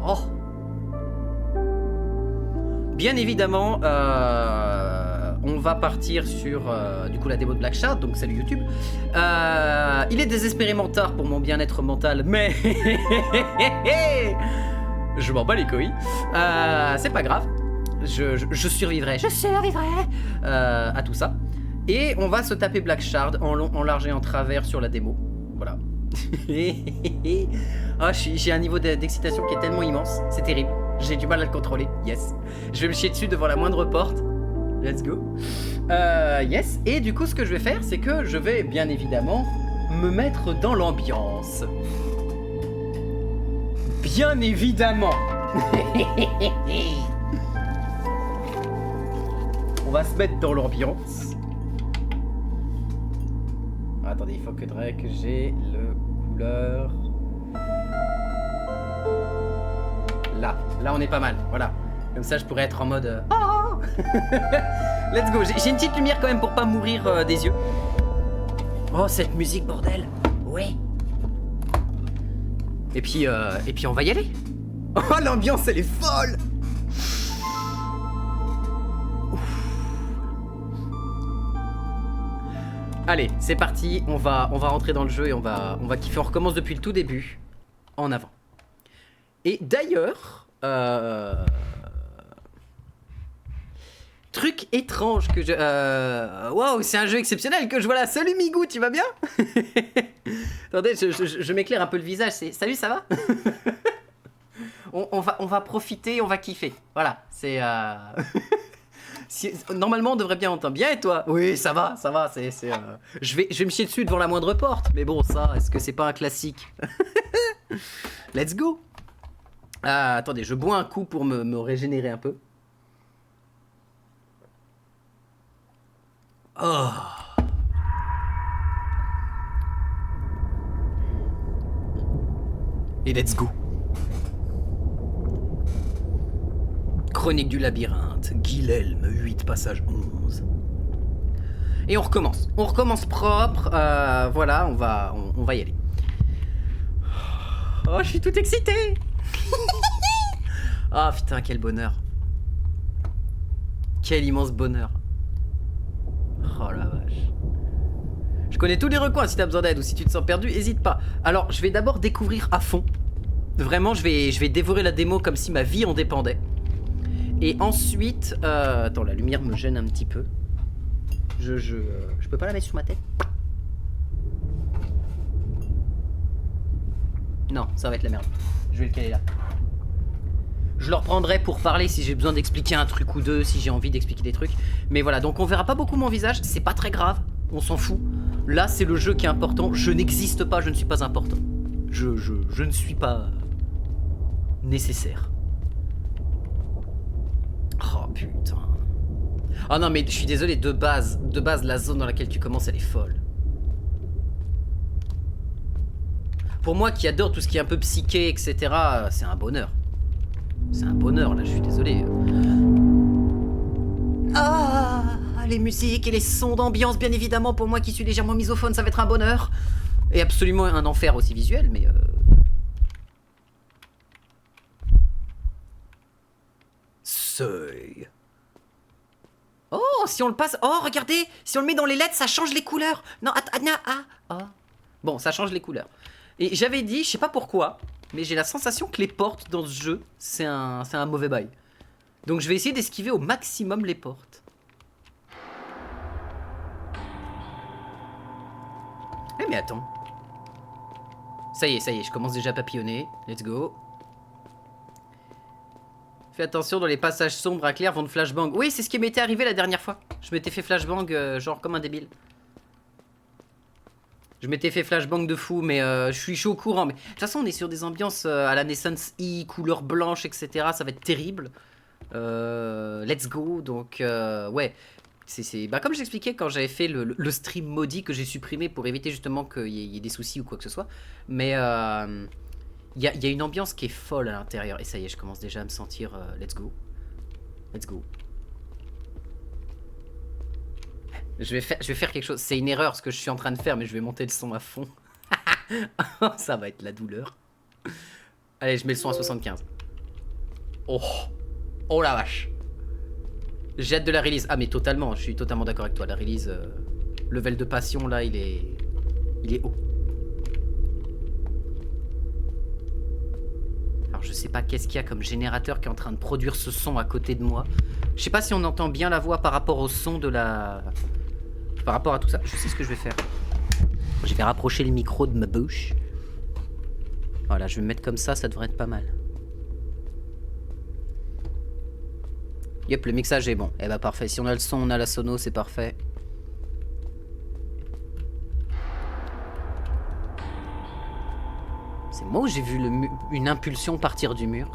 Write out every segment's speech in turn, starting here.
Oh. Bien évidemment, on va partir sur du coup la démo de Black Shard, donc salut YouTube. Il est désespérément tard pour mon bien-être mental, mais je m'en bats les couilles. C'est pas grave, je survivrai, à tout ça. Et on va se taper Black Shard en long, en large et en travers sur la démo. Voilà. Oh, j'ai un niveau d'excitation qui est tellement immense, c'est terrible. J'ai du mal à le contrôler, yes. Je vais me chier dessus devant la moindre porte. Let's go. Yes, et du coup ce que je vais faire, c'est que je vais bien évidemment me mettre dans l'ambiance. Bien évidemment. On va se mettre dans l'ambiance. Attendez, il faudrait que j'ai le couleur. Là on est pas mal, voilà. Comme ça je pourrais être en mode oh let's go, j'ai une petite lumière quand même pour pas mourir des yeux. Oh cette musique bordel. Ouais. Et puis on va y aller. Oh l'ambiance elle est folle. Allez, c'est parti, on va rentrer dans le jeu et on va kiffer. On recommence depuis le tout début. En avant. Et d'ailleurs, truc étrange que je... Waouh, c'est un jeu exceptionnel que je vois là. Salut Migou, tu vas bien? Attendez, je m'éclaire un peu le visage. Salut, ça va? on va profiter, on va kiffer. Voilà, c'est... Normalement, on devrait bien entendre. Bien, et toi? Oui, ça va, je vais me chier dessus devant la moindre porte. Mais bon, ça, est-ce que c'est pas un classique? Let's go. Attendez, je bois un coup pour me régénérer un peu. Oh. Et let's go. Chronique du labyrinthe, Guilhelm 8, passage 11. Et on recommence propre, voilà, on va y aller. Oh, je suis tout excité. Ah putain, quel bonheur. Quel immense bonheur. Oh la vache. Je connais tous les recoins si t'as besoin d'aide ou si tu te sens perdu, hésite pas. Alors, je vais d'abord découvrir à fond. Vraiment, je vais dévorer la démo comme si ma vie en dépendait. Et ensuite... attends, la lumière me gêne un petit peu. Je peux pas la mettre sur ma tête? Non, ça va être la merde. Je vais le caler là. Je le reprendrai pour parler si j'ai besoin d'expliquer un truc ou deux, si j'ai envie d'expliquer des trucs. Mais voilà, donc on verra pas beaucoup mon visage, c'est pas très grave, on s'en fout. Là, c'est le jeu qui est important, je n'existe pas, je ne suis pas important. Je ne suis pas nécessaire. Oh putain. Oh non mais je suis désolé, de base, la zone dans laquelle tu commences, elle est folle. Pour moi qui adore tout ce qui est un peu psyché, etc., c'est un bonheur. C'est un bonheur, là, je suis désolé. Ah, les musiques et les sons d'ambiance, bien évidemment, pour moi qui suis légèrement misophone, ça va être un bonheur. Et absolument un enfer aussi visuel, mais... Seuil. Oh, si on le passe... Oh, regardez, si on le met dans les LED, ça change les couleurs. Non, attends, Bon, ça change les couleurs. Et j'avais dit, je sais pas pourquoi, mais j'ai la sensation que les portes dans ce jeu, c'est un mauvais bail. Donc je vais essayer d'esquiver au maximum les portes. Eh mais attends. Ça y est, je commence déjà à papillonner. Let's go. Fais attention, dans les passages sombres à clair vont de flashbang. Oui, c'est ce qui m'était arrivé la dernière fois. Je m'étais fait flashbang genre comme un débile. Je m'étais fait flashbang de fou, mais je suis chaud au courant. Mais de toute façon, on est sur des ambiances à la Naissance E, couleur blanche, etc. Ça va être terrible. Let's go. Donc, ouais. Bah, comme j'expliquais quand j'avais fait le stream maudit que j'ai supprimé pour éviter justement qu'il y ait des soucis ou quoi que ce soit. Mais il y a une ambiance qui est folle à l'intérieur. Et ça y est, je commence déjà à me sentir let's go. Let's go. Je vais faire quelque chose. C'est une erreur ce que je suis en train de faire, mais je vais monter le son à fond. Ça va être la douleur. Allez, je mets le son à 75. Oh. Oh la vache. J'ai hâte de la release. Ah mais totalement, je suis totalement d'accord avec toi. La release, level de passion là, il est haut. Alors je sais pas qu'est-ce qu'il y a comme générateur qui est en train de produire ce son à côté de moi. Je sais pas si on entend bien la voix par rapport au son de la... Par rapport à tout ça. Je sais ce que je vais faire. Je vais rapprocher le micro de ma bouche. Voilà, je vais me mettre comme ça devrait être pas mal. Yep, le mixage est bon. Eh bah parfait, si on a le son, on a la sono, c'est parfait. C'est moi où j'ai vu une impulsion partir du mur.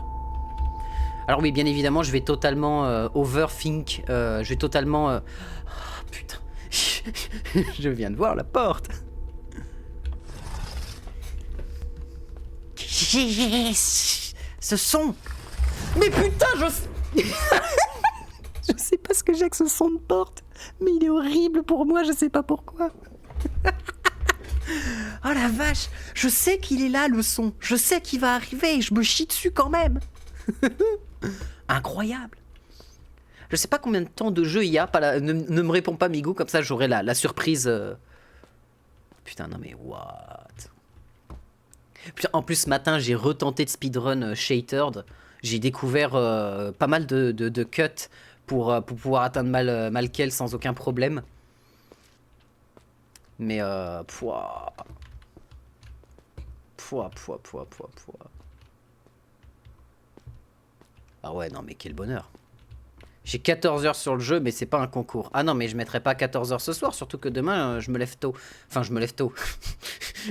Alors oui, bien évidemment, je vais totalement overthink. Je vais totalement... Oh, putain. Je viens de voir la porte. Ce son. Mais putain, je sais pas ce que j'ai avec ce son de porte, mais il est horrible pour moi, je sais pas pourquoi. Oh la vache, je sais qu'il est là le son, je sais qu'il va arriver et je me chie dessus quand même. Incroyable. Je sais pas combien de temps de jeu il y a, ne me réponds pas Migou, comme ça j'aurai la surprise. Putain non mais what. Putain, en plus ce matin j'ai retenté de speedrun Shattered, j'ai découvert pas mal de cuts pour pouvoir atteindre Malkel sans aucun problème. Mais pouah. Ah ouais, non mais quel bonheur. J'ai 14 heures sur le jeu, mais c'est pas un concours. Ah non, mais je mettrai pas 14 heures ce soir, surtout que demain, je me lève tôt. Enfin, je me lève tôt.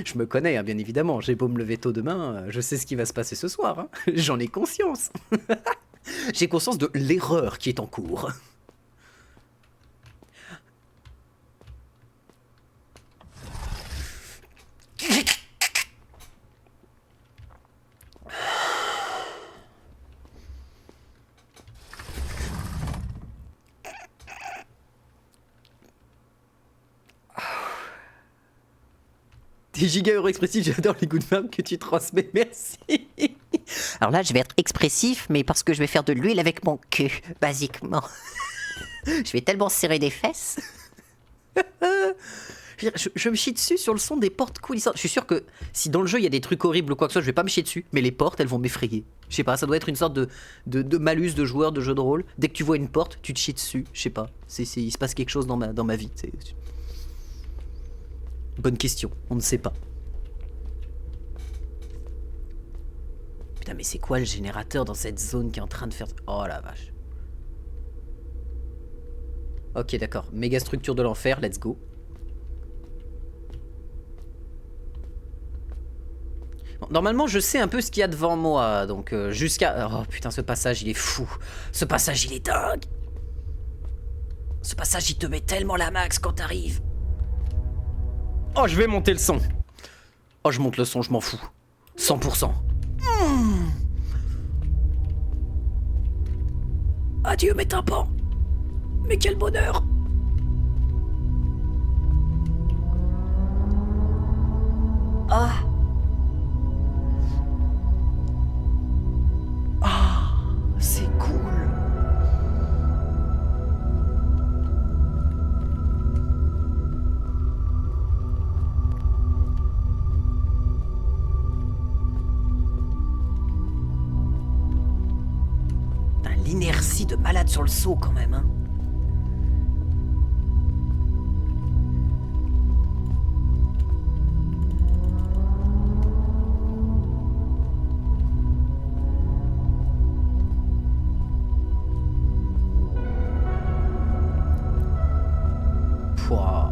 Je me connais, hein, bien évidemment. J'ai beau me lever tôt demain, je sais ce qui va se passer ce soir. Hein. J'en ai conscience. J'ai conscience de l'erreur qui est en cours. T'es giga heureux expressif, j'adore les good vibes que tu transmets, merci. Alors là, je vais être expressif, mais parce que je vais faire de l'huile avec mon cul, basiquement. Je vais tellement serrer des fesses. Je me chie dessus sur le son des portes coulissantes. Je suis sûr que si dans le jeu il y a des trucs horribles ou quoi que ce soit, je vais pas me chier dessus, mais les portes elles vont m'effrayer. Je sais pas, ça doit être une sorte de malus de joueur de jeu de rôle. Dès que tu vois une porte, tu te chies dessus. Je sais pas, il se passe quelque chose dans ma vie. Bonne question, on ne sait pas. Putain, mais c'est quoi le générateur dans cette zone qui est en train de faire... Oh la vache. Ok, d'accord. Méga structure de l'enfer, let's go. Bon, normalement, je sais un peu ce qu'il y a devant moi, donc jusqu'à... Oh putain, ce passage, il est fou. Ce passage, il est dingue. Ce passage, il te met tellement la max quand t'arrives. Oh, je vais monter le son. Oh, je monte le son, je m'en fous. 100%. Adieu mes tympans. Mais quel bonheur. Ah. Ah, c'est cool. L'inertie de malade sur le saut quand même, hein. Pouah.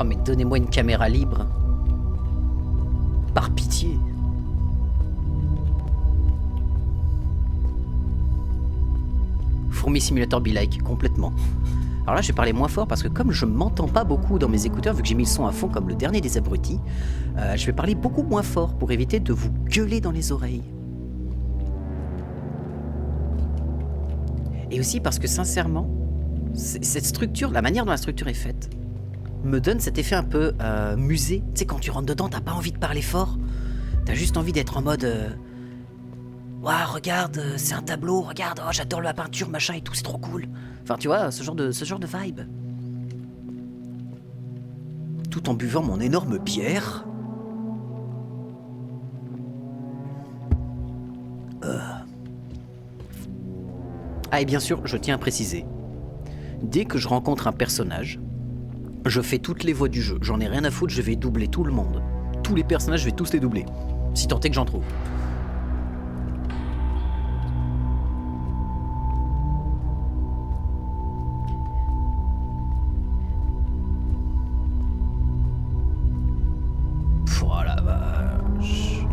Oh mais donnez-moi une caméra libre. Par pitié. Fourmi Simulator Be Like, complètement. Alors là, je vais parler moins fort parce que comme je m'entends pas beaucoup dans mes écouteurs, vu que j'ai mis le son à fond comme le dernier des abrutis, je vais parler beaucoup moins fort pour éviter de vous gueuler dans les oreilles. Et aussi parce que sincèrement, cette structure, la manière dont la structure est faite, me donne cet effet un peu musée. Tu sais, quand tu rentres dedans, t'as pas envie de parler fort. T'as juste envie d'être en mode... Waouh, regarde, c'est un tableau, regarde, oh, j'adore la peinture, machin et tout, c'est trop cool. Enfin, tu vois, ce genre de vibe. Tout en buvant mon énorme bière. Ah, et bien sûr, je tiens à préciser. Dès que je rencontre un personnage, je fais toutes les voix du jeu. J'en ai rien à foutre, je vais doubler tout le monde. Tous les personnages, je vais tous les doubler. Si tant est que j'en trouve. Oh la vache.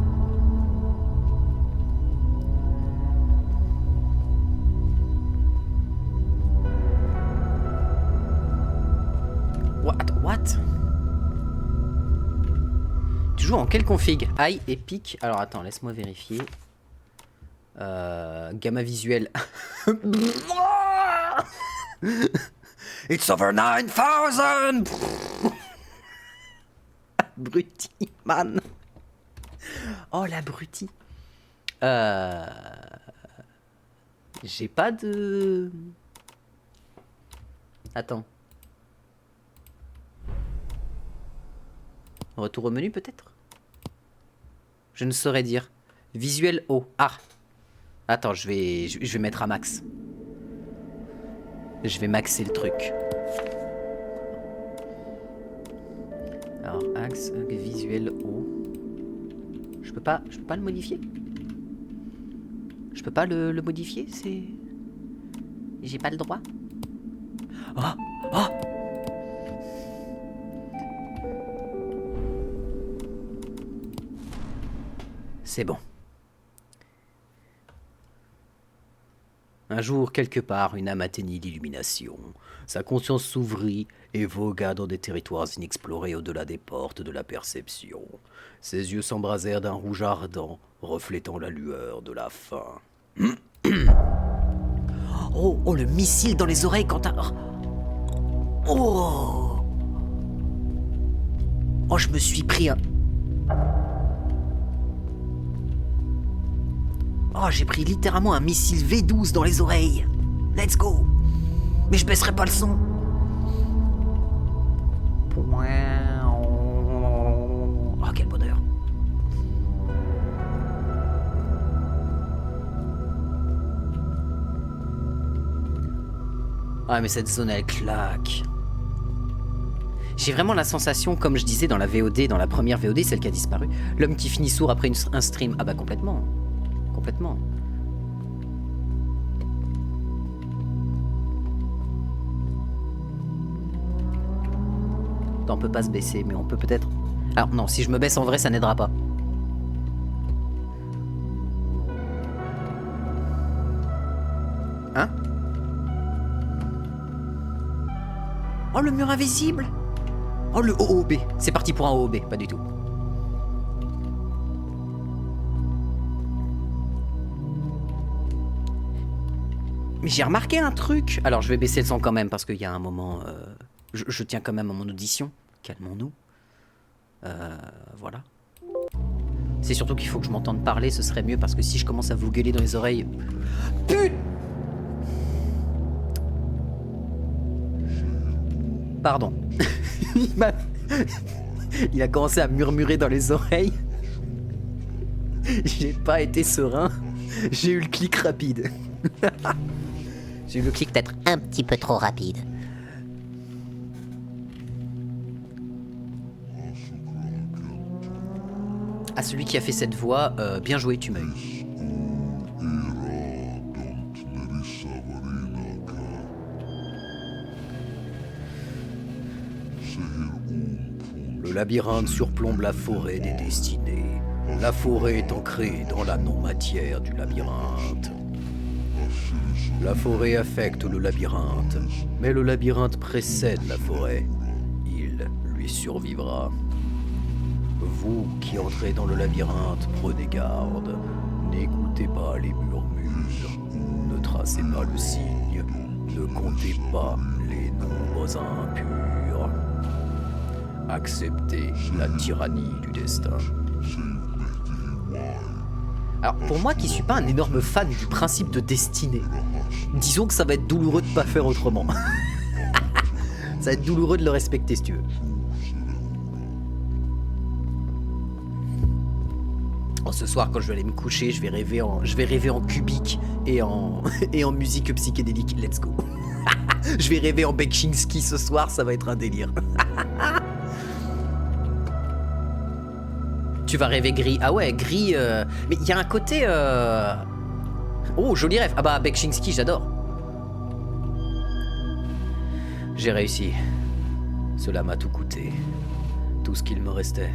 What? Tu joues en quelle config? High, Epic. Alors attends, laisse-moi vérifier. Gamma visuel. It's over 9000. Abruti, man. Oh l'abruti. J'ai pas de... Attends. Retour au menu peut-être? Je ne saurais dire. Visuel haut. Ah. Attends, je vais mettre à max. Je vais maxer le truc. Alors, axe, visuel haut. Je peux pas le modifier? Je peux pas le modifier? C'est... J'ai pas le droit? Oh! Oh! C'est bon. Un jour, quelque part, une âme atteignit l'illumination. Sa conscience s'ouvrit et vogua dans des territoires inexplorés au-delà des portes de la perception. Ses yeux s'embrasèrent d'un rouge ardent, reflétant la lueur de la fin. Oh, le missile dans les oreilles quand t'as... Oh! Oh, je me suis pris un... Oh, j'ai pris littéralement un missile V12 dans les oreilles. Let's go. Mais je baisserai pas le son. Oh, quel bonheur. Ah, mais cette zone, elle claque. J'ai vraiment la sensation, comme je disais dans la VOD, dans la première VOD, celle qui a disparu, l'homme qui finit sourd après un stream. Ah bah complètement. Complètement. On peut pas se baisser, mais on peut peut-être... Alors non, si je me baisse en vrai, ça n'aidera pas. Hein? Oh, le mur invisible! Oh, le OOB. C'est parti pour un OOB, pas du tout. Mais j'ai remarqué un truc. Alors je vais baisser le son quand même parce qu'il y a un moment... je tiens quand même à mon audition. Calmons-nous. Voilà. C'est surtout qu'il faut que je m'entende parler, ce serait mieux parce que si je commence à vous gueuler dans les oreilles... Putain! Pardon. Il a commencé à murmurer dans les oreilles. J'ai pas été serein. J'ai eu le clic rapide. J'ai eu le clic peut-être un petit peu trop rapide. À celui qui a fait cette voix, bien joué, tu m'as eu. Le labyrinthe surplombe la forêt des destinées. La forêt est ancrée dans la non-matière du labyrinthe. La forêt affecte le labyrinthe, mais le labyrinthe précède la forêt. Il lui survivra. Vous qui entrez dans le labyrinthe, prenez garde. N'écoutez pas les murmures. Ne tracez pas le signe. Ne comptez pas les nombres impurs. Accepter la tyrannie du destin. Alors pour moi qui suis pas un énorme fan du principe de destinée, disons que ça va être douloureux de pas faire autrement. Ça va être douloureux de le respecter si tu veux. Oh, ce soir quand je vais aller me coucher, je vais rêver en cubique et en musique psychédélique. Let's go. Je vais rêver en Bekchinski ce soir, ça va être un délire. Tu vas rêver gris. Ah ouais, gris. Mais il y a un côté. Oh, joli rêve. Ah bah, Bekchinski, j'adore. J'ai réussi. Cela m'a tout coûté. Tout ce qu'il me restait.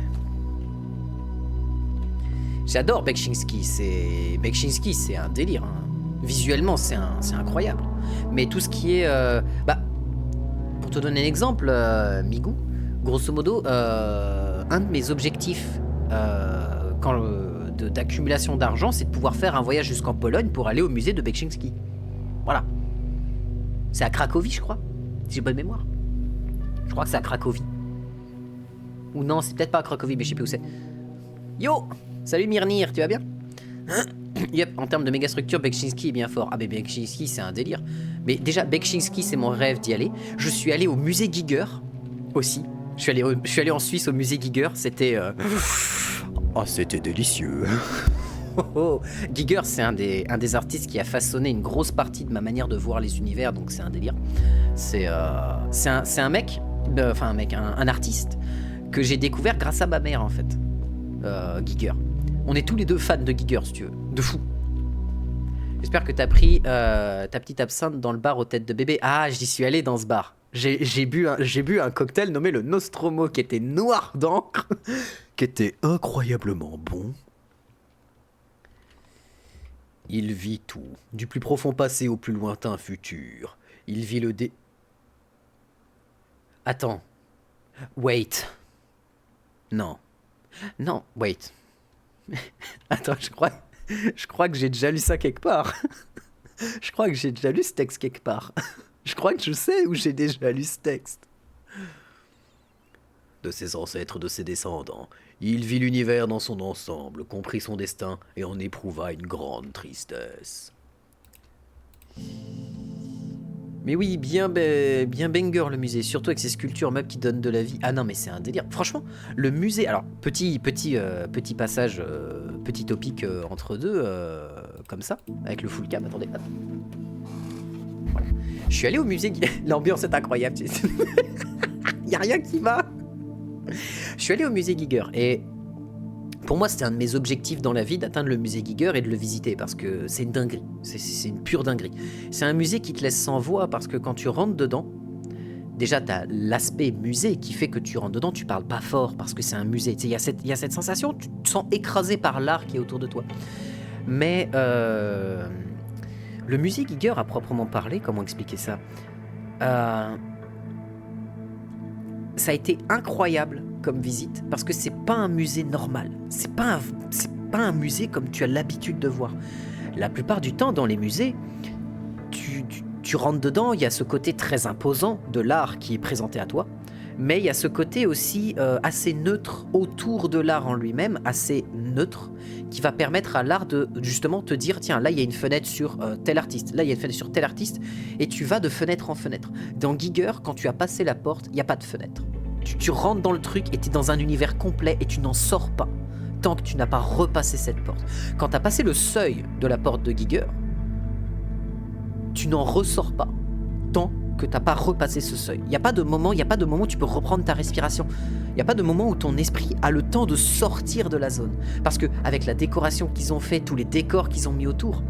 J'adore Bekchinski. Bekchinski, c'est un délire. Hein. Visuellement, c'est incroyable. Mais tout ce qui est. Pour te donner un exemple, Migou, grosso modo, un de mes objectifs. D'accumulation d'argent, c'est de pouvoir faire un voyage jusqu'en Pologne pour aller au musée de Bekchinski. Voilà. C'est à Cracovie, je crois. Si j'ai bonne mémoire. Je crois que c'est à Cracovie. Ou non, c'est peut-être pas à Cracovie, mais je sais plus où c'est. Yo! Salut Mirnir, tu vas bien? Yep, en termes de mégastructure, Bekchinski est bien fort. Ah, mais Bekchinski, c'est un délire. Mais déjà, Bekchinski, c'est mon rêve d'y aller. Je suis allé au musée Giger aussi. Je suis allé en Suisse au musée Giger. C'était. Oh, c'était délicieux. Giger, c'est un des artistes qui a façonné une grosse partie de ma manière de voir les univers, donc c'est un délire. C'est un mec, un artiste que j'ai découvert grâce à ma mère en fait. Giger. On est tous les deux fans de Giger, si tu veux, de fou. J'espère que t'as pris ta petite absinthe dans le bar aux têtes de bébé. Ah, j'y suis allé dans ce bar. J'ai bu un cocktail nommé le Nostromo qui était noir d'encre, qui était incroyablement bon. Il vit tout, du plus profond passé au plus lointain futur. Il vit le Attends. Wait. Non, wait. Attends, je crois que j'ai déjà lu ça quelque part. Je crois que j'ai déjà lu ce texte quelque part. Je crois que je sais où j'ai déjà lu ce texte. De ses ancêtres, de ses descendants, il vit l'univers dans son ensemble, comprit son destin et en éprouva une grande tristesse. Mais oui, bien banger le musée, surtout avec ses sculptures meubles qui donnent de la vie. Ah non, mais c'est un délire. Franchement, le musée... Alors, petit passage, petit topic entre deux, comme ça, avec le full cam. Attendez, hop. Voilà. Je suis allé au musée... L'ambiance est incroyable. Y a rien qui va. Je suis allé au musée Giger et... Pour moi, c'était un de mes objectifs dans la vie d'atteindre le musée Giger et de le visiter parce que c'est une dinguerie, c'est une pure dinguerie. C'est un musée qui te laisse sans voix parce que quand tu rentres dedans, déjà t'as l'aspect musée qui fait que tu rentres dedans, tu parles pas fort parce que c'est un musée. Il y a cette sensation, tu te sens écrasé par l'art qui est autour de toi. Mais le musée Giger à proprement parler, comment expliquer ça ça a été incroyable comme visite parce que c'est pas un musée normal. C'est pas un musée comme tu as l'habitude de voir. La plupart du temps, dans les musées, tu rentres dedans, il y a ce côté très imposant de l'art qui est présenté à toi, mais il y a ce côté aussi assez neutre autour de l'art en lui-même, assez neutre, qui va permettre à l'art de justement te dire tiens, là il y a une fenêtre sur tel artiste, là il y a une fenêtre sur tel artiste, et tu vas de fenêtre en fenêtre. Dans Giger, quand tu as passé la porte, il n'y a pas de fenêtre. Tu rentres dans le truc et tu es dans un univers complet et tu n'en sors pas tant que tu n'as pas repassé cette porte. Quand tu as passé le seuil de la porte de Giger, tu n'en ressors pas tant que tu n'as pas repassé ce seuil. Il n'y a pas de moment où tu peux reprendre ta respiration. Il n'y a pas de moment où ton esprit a le temps de sortir de la zone. Parce qu'avec la décoration qu'ils ont fait, tous les décors qu'ils ont mis autour,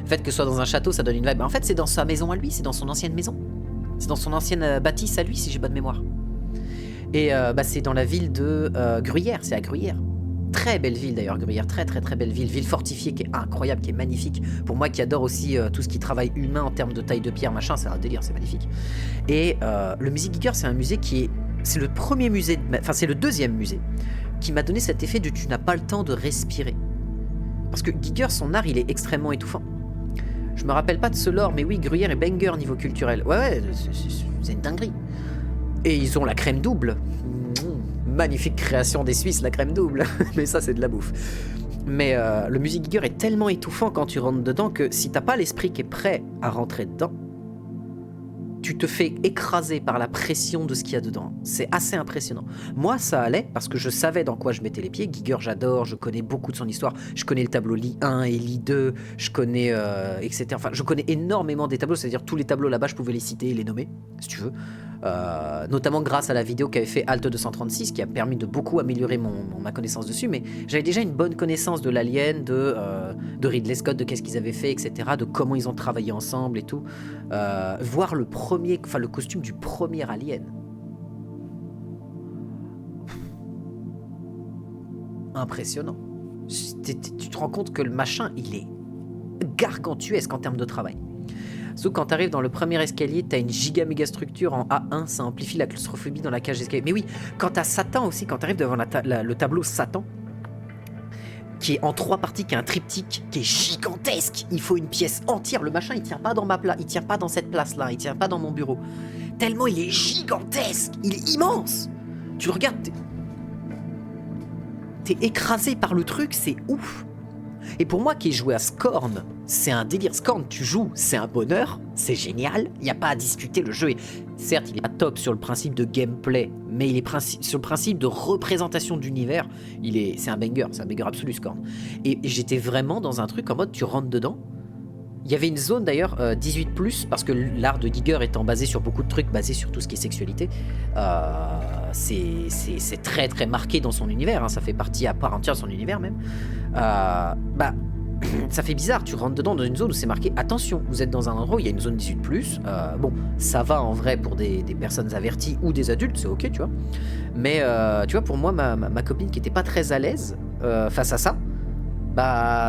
le fait que ce soit dans un château, ça donne une vibe. En fait, c'est dans sa maison à lui, c'est dans son ancienne maison. C'est dans son ancienne bâtisse à lui, si j'ai bonne mémoire. Et c'est dans la ville de Gruyère, c'est à Gruyère. Très belle ville d'ailleurs, Gruyère, très très très belle ville fortifiée qui est incroyable, qui est magnifique. Pour moi qui adore aussi tout ce qui travaille humain en termes de taille de pierre, machin, c'est un délire, c'est magnifique. Et le musée Giger, c'est un musée c'est le premier musée, c'est le deuxième musée qui m'a donné cet effet de tu n'as pas le temps de respirer. Parce que Giger, son art, il est extrêmement étouffant. Je me rappelle pas de ce lore, mais oui, Gruyère est banger niveau culturel. Ouais, c'est une dinguerie. Et ils ont la crème double. Magnifique création des Suisses, la crème double. Mais ça, c'est de la bouffe. Mais le Music Giger est tellement étouffant quand tu rentres dedans que si t'as pas l'esprit qui est prêt à rentrer dedans, tu te fais écraser par la pression de ce qu'il y a dedans. C'est assez impressionnant. Moi, ça allait parce que je savais dans quoi je mettais les pieds. Giger, j'adore, je connais beaucoup de son histoire. Je connais le tableau Lit 1 et Lit 2, je connais, etc. Enfin, je connais énormément des tableaux, c'est-à-dire tous les tableaux là-bas, je pouvais les citer et les nommer, si tu veux. Notamment grâce à la vidéo qu'avait fait Alt 236 qui a permis de beaucoup améliorer ma connaissance dessus, mais j'avais déjà une bonne connaissance de l'Alien, de Ridley Scott, de qu'est-ce qu'ils avaient fait, etc., de comment ils ont travaillé ensemble et tout. Voir le costume du premier Alien. Impressionnant. Tu te rends compte que le machin, il est gargantuesque en termes de travail. Sauf quand tu arrives dans le premier escalier, tu as une giga méga structure en A1, ça amplifie la claustrophobie dans la cage d'escalier. Mais oui, quand tu as Satan aussi, quand tu arrives devant le tableau Satan, qui est en 3 parties, qui est un triptyque, qui est gigantesque, il faut une pièce entière. Le machin, il tient pas dans il tient pas dans cette place-là, il tient pas dans mon bureau. Tellement il est gigantesque, il est immense. Tu le regardes, t'es écrasé par le truc, c'est ouf. Et pour moi qui ai joué à Scorn, c'est un délire. Scorn, tu joues, c'est un bonheur, c'est génial, il n'y a pas à discuter, le jeu est... Certes, il est pas top sur le principe de gameplay, mais il est sur le principe de représentation d'univers, c'est un banger absolu Scorn. Et j'étais vraiment dans un truc en mode, tu rentres dedans. Il y avait une zone d'ailleurs 18+, parce que l'art de Giger étant basé sur beaucoup de trucs, basé sur tout ce qui est sexualité, c'est très très marqué dans son univers, hein, ça fait partie à part entière de son univers même. Ça fait bizarre, tu rentres dedans dans une zone où c'est marqué attention, vous êtes dans un endroit où il y a une zone 18+, bon, ça va en vrai pour des personnes averties ou des adultes, c'est ok, tu vois. Mais tu vois, pour moi, ma copine qui était pas très à l'aise face à ça,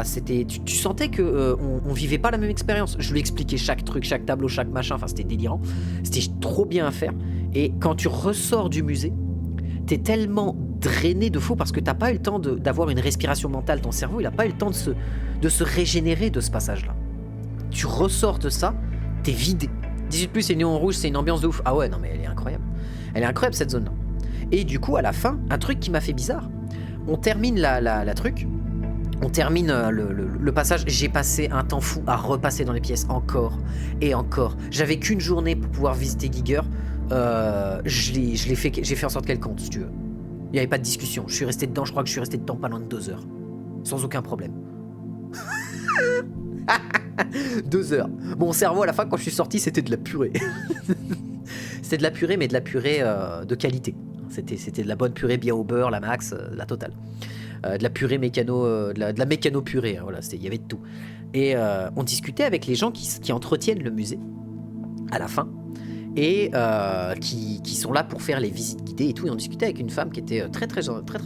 c'était, tu sentais que on vivait pas la même expérience. Je lui expliquais chaque truc, chaque tableau, chaque machin, enfin c'était délirant, c'était trop bien à faire. Et quand tu ressors du musée, t'es tellement drainé de fou parce que t'as pas eu le temps d'avoir une respiration mentale, ton cerveau il a pas eu le temps de se régénérer de ce passage-là. Tu ressors de ça, t'es vidé. 18+, et néon rouge, c'est une ambiance de ouf. Ah ouais, non mais elle est incroyable. Elle est incroyable cette zone-là. Et du coup, à la fin, un truc qui m'a fait bizarre, on termine la truc, on termine le passage, j'ai passé un temps fou à repasser dans les pièces encore et encore. J'avais qu'une journée pour pouvoir visiter Giger, j'ai fait en sorte qu'elle compte, si tu veux. Il n'y avait pas de discussion, je suis resté dedans, je crois que je suis resté dedans pas loin de 2 heures. Sans aucun problème. 2 heures. Mon cerveau à la fin quand je suis sorti c'était de la purée. C'était de la purée mais de la purée de qualité. C'était de la bonne purée bien au beurre, la max, la totale. De la purée mécano, de la mécano purée, hein, voilà, il y avait de tout. Et on discutait avec les gens qui entretiennent le musée à la fin et qui sont là pour faire les visites guidées et tout. Et on discutait avec une femme qui était très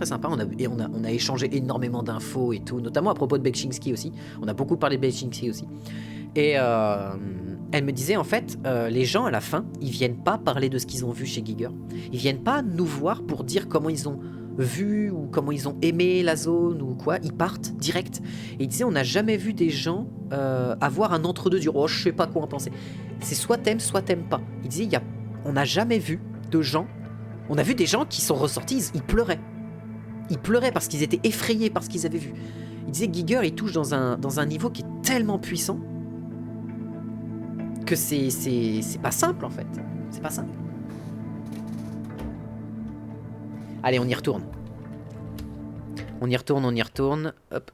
sympa. On a échangé énormément d'infos et tout, notamment à propos de Bekchinski aussi. On a beaucoup parlé de Bekchinski aussi. Et elle me disait en fait, les gens à la fin, ils viennent pas parler de ce qu'ils ont vu chez Giger. Ils viennent pas nous voir pour dire comment ils ont vu ou comment ils ont aimé la zone ou quoi, ils partent direct. Et il disait on n'a jamais vu des gens avoir un entre-deux du oh je sais pas quoi en penser. C'est soit t'aimes pas. Il disait on n'a jamais vu de gens, on a vu des gens qui sont ressortis, ils pleuraient. Ils pleuraient parce qu'ils étaient effrayés par ce qu'ils avaient vu. Il disait Giger il touche dans un niveau qui est tellement puissant que c'est pas simple en fait. C'est pas simple. Allez, on y retourne. On y retourne. Hop.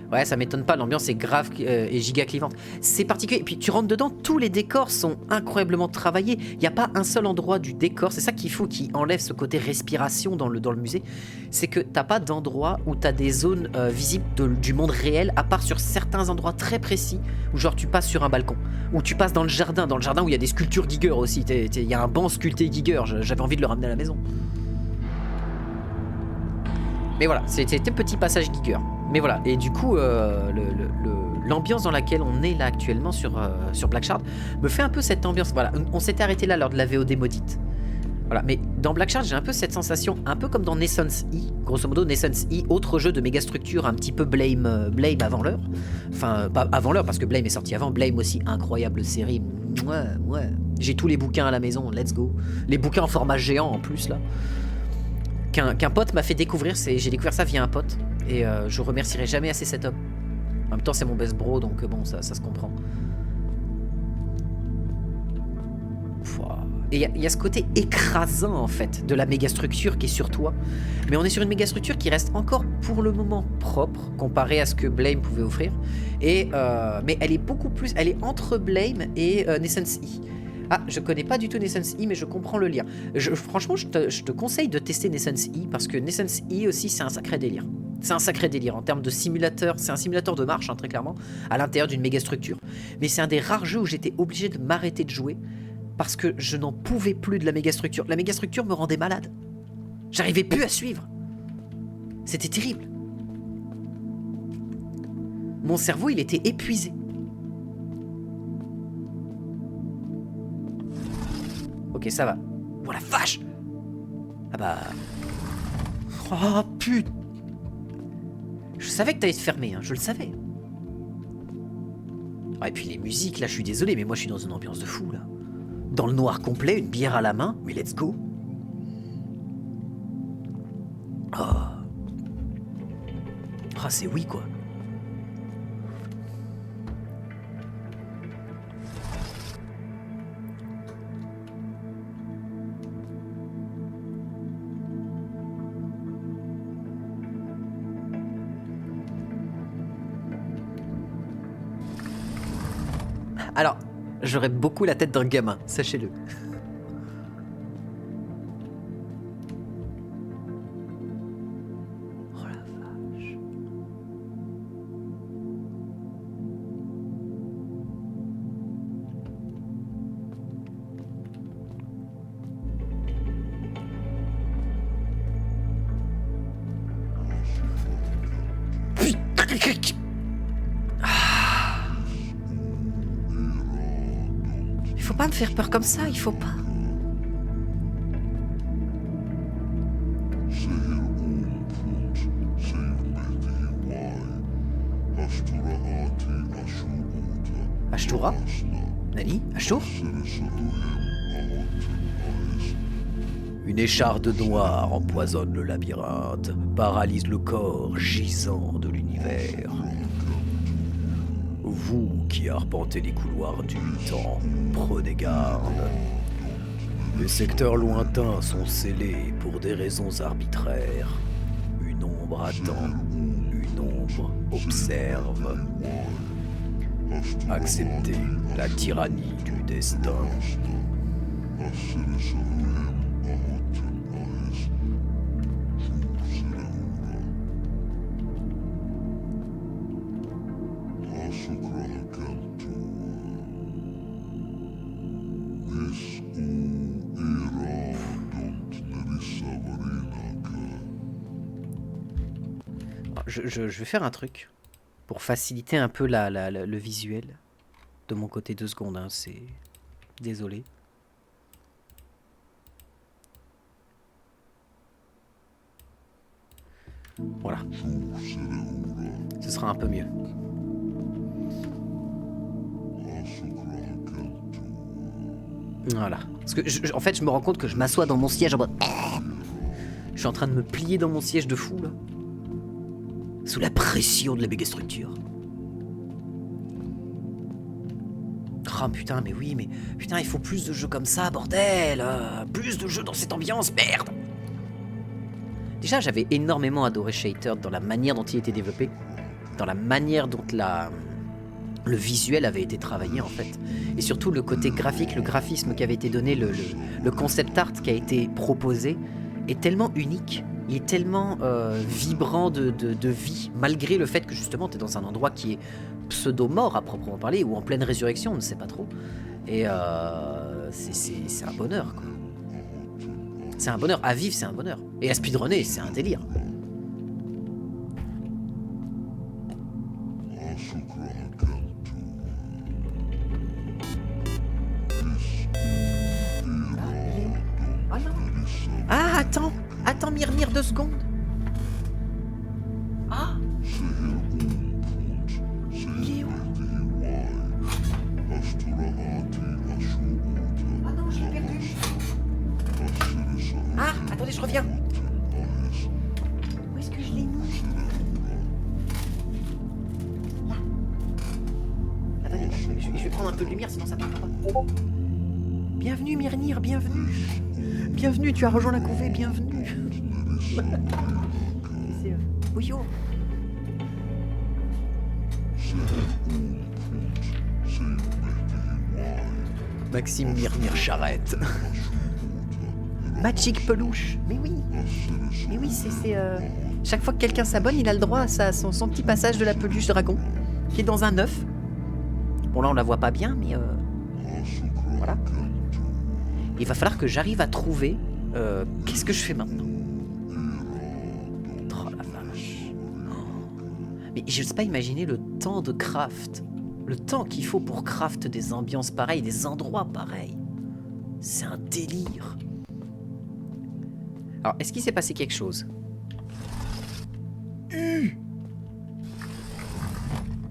Ouais, ça m'étonne pas, l'ambiance est grave et giga clivante. C'est particulier. Et puis tu rentres dedans, tous les décors sont incroyablement travaillés. Il n'y a pas un seul endroit du décor. C'est ça qu'il faut, qui enlève ce côté respiration dans le musée. C'est que t'as pas d'endroit où t'as des zones visibles du monde réel, à part sur certains endroits très précis, où genre tu passes sur un balcon, ou tu passes dans le jardin où il y a des sculptures Giger aussi. Il y a un banc sculpté Giger, j'avais envie de le ramener à la maison. Mais voilà, c'était un petit passage Giger. Mais voilà, et du coup, l'ambiance dans laquelle on est là actuellement sur Black Shard me fait un peu cette ambiance. Voilà, on s'était arrêté là lors de la VOD maudite. Voilà, mais dans Black Shard, j'ai un peu cette sensation, un peu comme dans Naissance E, grosso modo, Naissance E, autre jeu de méga structure, un petit peu Blame avant l'heure. Enfin, pas avant l'heure, parce que Blame est sorti avant. Blame aussi, incroyable série. Ouais. J'ai tous les bouquins à la maison, let's go. Les bouquins en format géant en plus là. Qu'un pote m'a fait découvrir, j'ai découvert ça via un pote. Et je remercierai jamais assez cet homme. En même temps c'est mon best bro donc bon ça se comprend. Et il y a ce côté écrasant en fait de la mégastructure qui est sur toi. Mais on est sur une mégastructure qui reste encore pour le moment propre comparé à ce que Blame pouvait offrir. Mais elle est beaucoup plus, elle est entre Blame et Naissance E. Ah, je connais pas du tout Naissance E, mais je comprends le lire. Franchement, je te conseille de tester Naissance E, parce que Naissance E aussi, c'est un sacré délire. C'est un sacré délire en termes de simulateur. C'est un simulateur de marche, hein, très clairement, à l'intérieur d'une méga structure. Mais c'est un des rares jeux où j'étais obligé de m'arrêter de jouer, parce que je n'en pouvais plus de la méga structure. La méga structure me rendait malade. J'arrivais plus à suivre. C'était terrible. Mon cerveau, il était épuisé. Ok, ça va. Oh la vache! Ah bah... Oh putain! Je savais que t'allais te fermer, hein, je le savais. Ah, et puis les musiques, là, je suis désolé, mais moi je suis dans une ambiance de fou, là. Dans le noir complet, une bière à la main, mais let's go! Oh, oh c'est oui, quoi. Alors, j'aurais beaucoup la tête d'un gamin, sachez-le. Oh la vache. Putain. Faut pas me faire peur comme ça, il faut pas. Ashtura? Nani? Ashtur? Une écharde noire empoisonne le labyrinthe, paralyse le corps gisant de l'univers. Vous qui arpentez les couloirs du temps, prenez garde. Les secteurs lointains sont scellés pour des raisons arbitraires. Une ombre attend, une ombre observe. Acceptez la tyrannie du destin. Je vais faire un truc pour faciliter un peu le visuel de mon côté 2 secondes, hein, c'est... Désolé. Voilà. Ce sera un peu mieux. Voilà. Parce que en fait, je me rends compte que je m'assois dans mon siège en mode... Je suis en train de me plier dans mon siège de fou, là. Sous la pression de la mégastructure. Oh putain, mais oui, mais... Putain, il faut plus de jeux comme ça, bordel. Plus de jeux dans cette ambiance, merde. Déjà, j'avais énormément adoré Shattered dans la manière dont il était développé. Dans la manière dont le visuel avait été travaillé, en fait. Et surtout, le côté graphique, le graphisme qui avait été donné, le concept art qui a été proposé est tellement unique. Il est tellement vibrant de vie, malgré le fait que justement tu es dans un endroit qui est pseudo-mort à proprement parler, ou en pleine résurrection, on ne sait pas trop. Et c'est un bonheur, quoi. C'est un bonheur. À vivre, c'est un bonheur. Et à speedrunner, c'est un délire. Ah, attends! Attends, Myrmir, 2 secondes. Ah! Il est où? prendre un peu de lumière, sinon ça parlera pas. Bienvenue Myrnir, bienvenue. Bienvenue, tu as rejoint la couvée, bienvenue. C'est oui, oh. Maxime Myrnir Charrette. Magic Peluche, mais oui. Mais oui, c'est chaque fois que quelqu'un s'abonne, il a le droit à son petit passage de la peluche dragon, qui est dans un œuf. Bon là on la voit pas bien, mais voilà. Il va falloir que j'arrive à trouver qu'est-ce que je fais maintenant. Oh la vache. Mais je sais pas imaginer le temps de craft. Le temps qu'il faut pour craft des ambiances pareilles, des endroits pareils. C'est un délire. Alors, est-ce qu'il s'est passé quelque chose?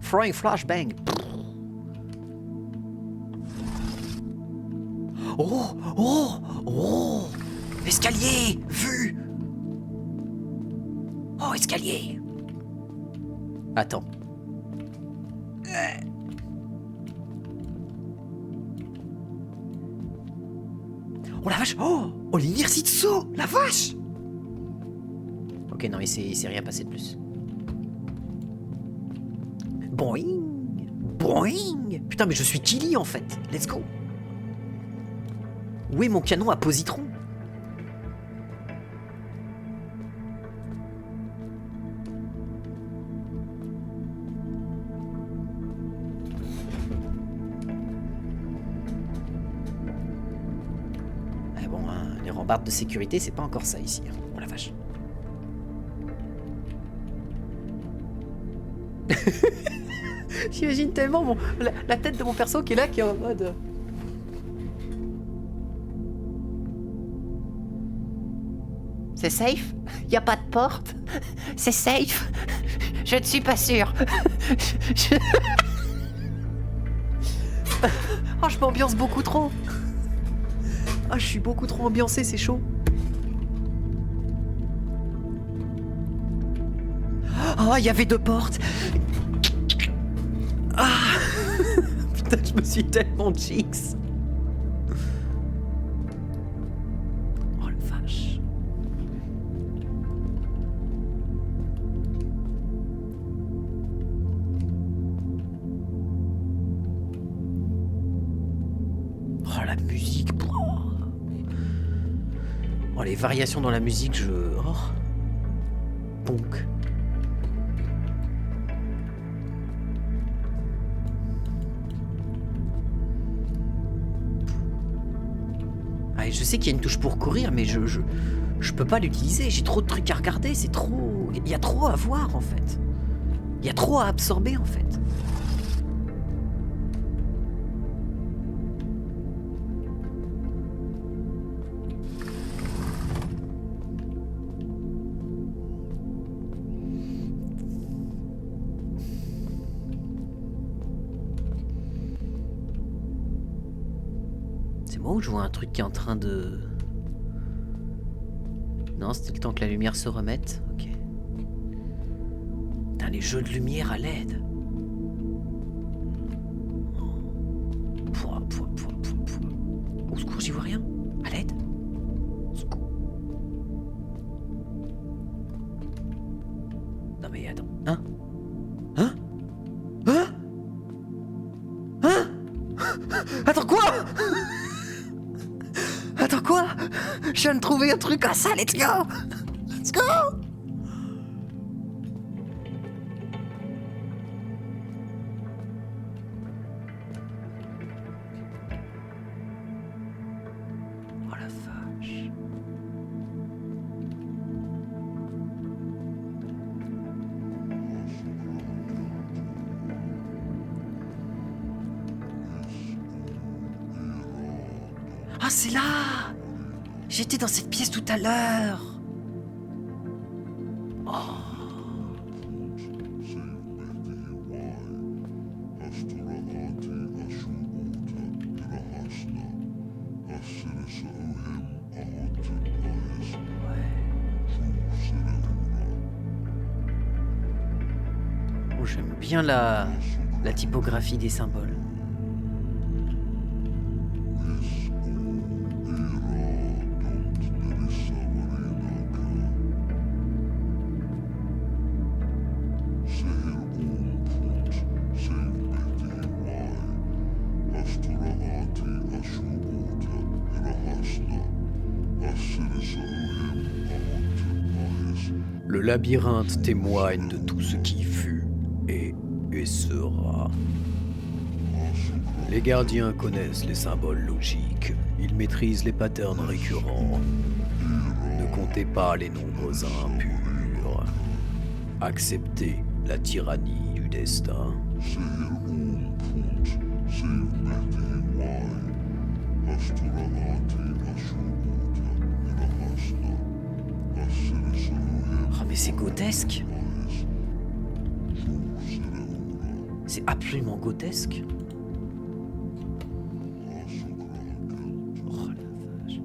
Frying flashbang. Oh, oh, oh. Escalier, vu. Oh, escalier. Attends. Oh la vache. Oh l'Irsitsu, la vache. Ok, non, il s'est rien passé de plus. Boing. Boing. Putain, mais je suis Killy en fait. Let's go. Où est mon canon à positron? Ah bon, hein, les rambardes de sécurité, c'est pas encore ça ici. Hein. Oh la vache. J'imagine tellement la tête de mon perso qui est là, qui est en mode... C'est safe? Y a pas de porte? C'est safe? Je ne suis pas sûre. Oh, je m'ambiance beaucoup trop. Ah, je suis beaucoup trop ambiancé, c'est chaud. Oh, il y avait 2 portes. Ah. Putain, je me suis tellement jinx. Oh la vache. Oh la musique. Oh les variations dans la musique, je... Oh. Punk. Ah, je sais qu'il y a une touche pour courir, mais je peux pas l'utiliser. J'ai trop de trucs à regarder, c'est trop... Il y a trop à voir en fait. Il y a trop à absorber en fait. C'est moi où je vois un truc qui est en train de... Non, c'était le temps que la lumière se remette. Ok. Putain, les jeux de lumière à LED. Au secours, j'y vois rien. À LED. Au secours. Non mais attends. Hein? Hein? Hein? Hein? Attends quoi? Attends quoi? Je viens de trouver un truc à ça, let's go! Let's go! Oh la vache. Ah, c'est là! J'étais dans cette pièce tout à l'heure. Oh. Oh, j'aime bien la typographie des symboles. Le labyrinthe témoigne de tout ce qui fut et sera. Les gardiens connaissent les symboles logiques, ils maîtrisent les patterns récurrents. Ne comptez pas les nombres impurs. Acceptez la tyrannie du destin. Oh mais c'est grotesque. C'est absolument grotesque. Oh la vache.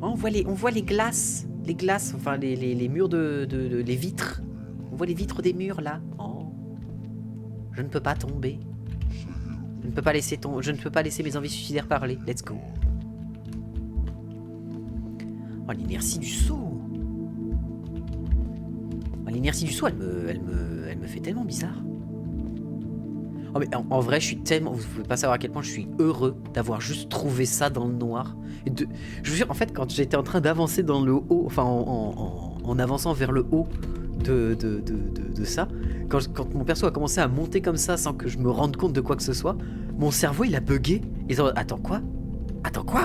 Oh, on voit les glaces, enfin les murs les vitres. On voit les vitres des murs là. Oh. Je ne peux pas tomber. Je ne peux pas laisser mes envies suicidaires parler. Let's go. Oh, l'inertie du saut. Oh, l'inertie du saut, elle me fait tellement bizarre. Oh, mais en vrai, je suis tellement... Vous pouvez pas savoir à quel point je suis heureux d'avoir juste trouvé ça dans le noir. Je vous jure, en fait, quand j'étais en train d'avancer dans le haut, enfin, en avançant vers le haut de ça, quand mon perso a commencé à monter comme ça sans que je me rende compte de quoi que ce soit, mon cerveau, il a bugué. Et attends, quoi?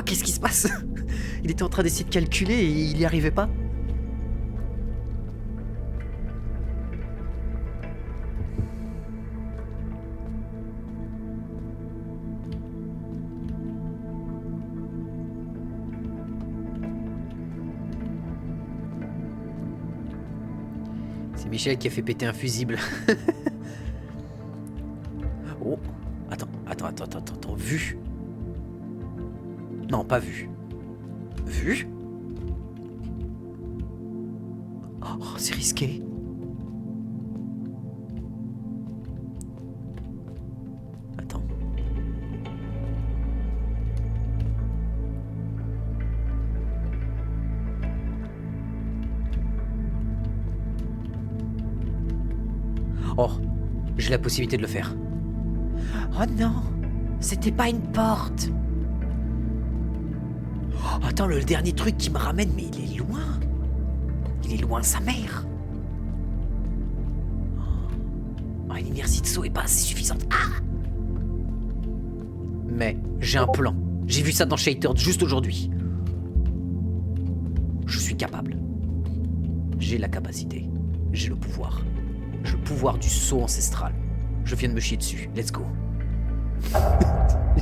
Qu'est-ce qui se passe? Il était en train d'essayer de calculer et il n'y arrivait pas. C'est Michel qui a fait péter un fusible. Oh, attends, vu. Non, pas vu. Vu? Oh, c'est risqué. Attends. Oh, j'ai la possibilité de le faire. Oh non, c'était pas une porte. Oh, attends, le dernier truc qui me ramène, mais il est loin. Il est loin, sa mère. Oh, l'inertie de saut est pas assez suffisante. Ah! Mais j'ai un plan. J'ai vu ça dans Shattered juste aujourd'hui. Je suis capable. J'ai la capacité. J'ai le pouvoir. J'ai le pouvoir du saut ancestral. Je viens de me chier dessus. Let's go.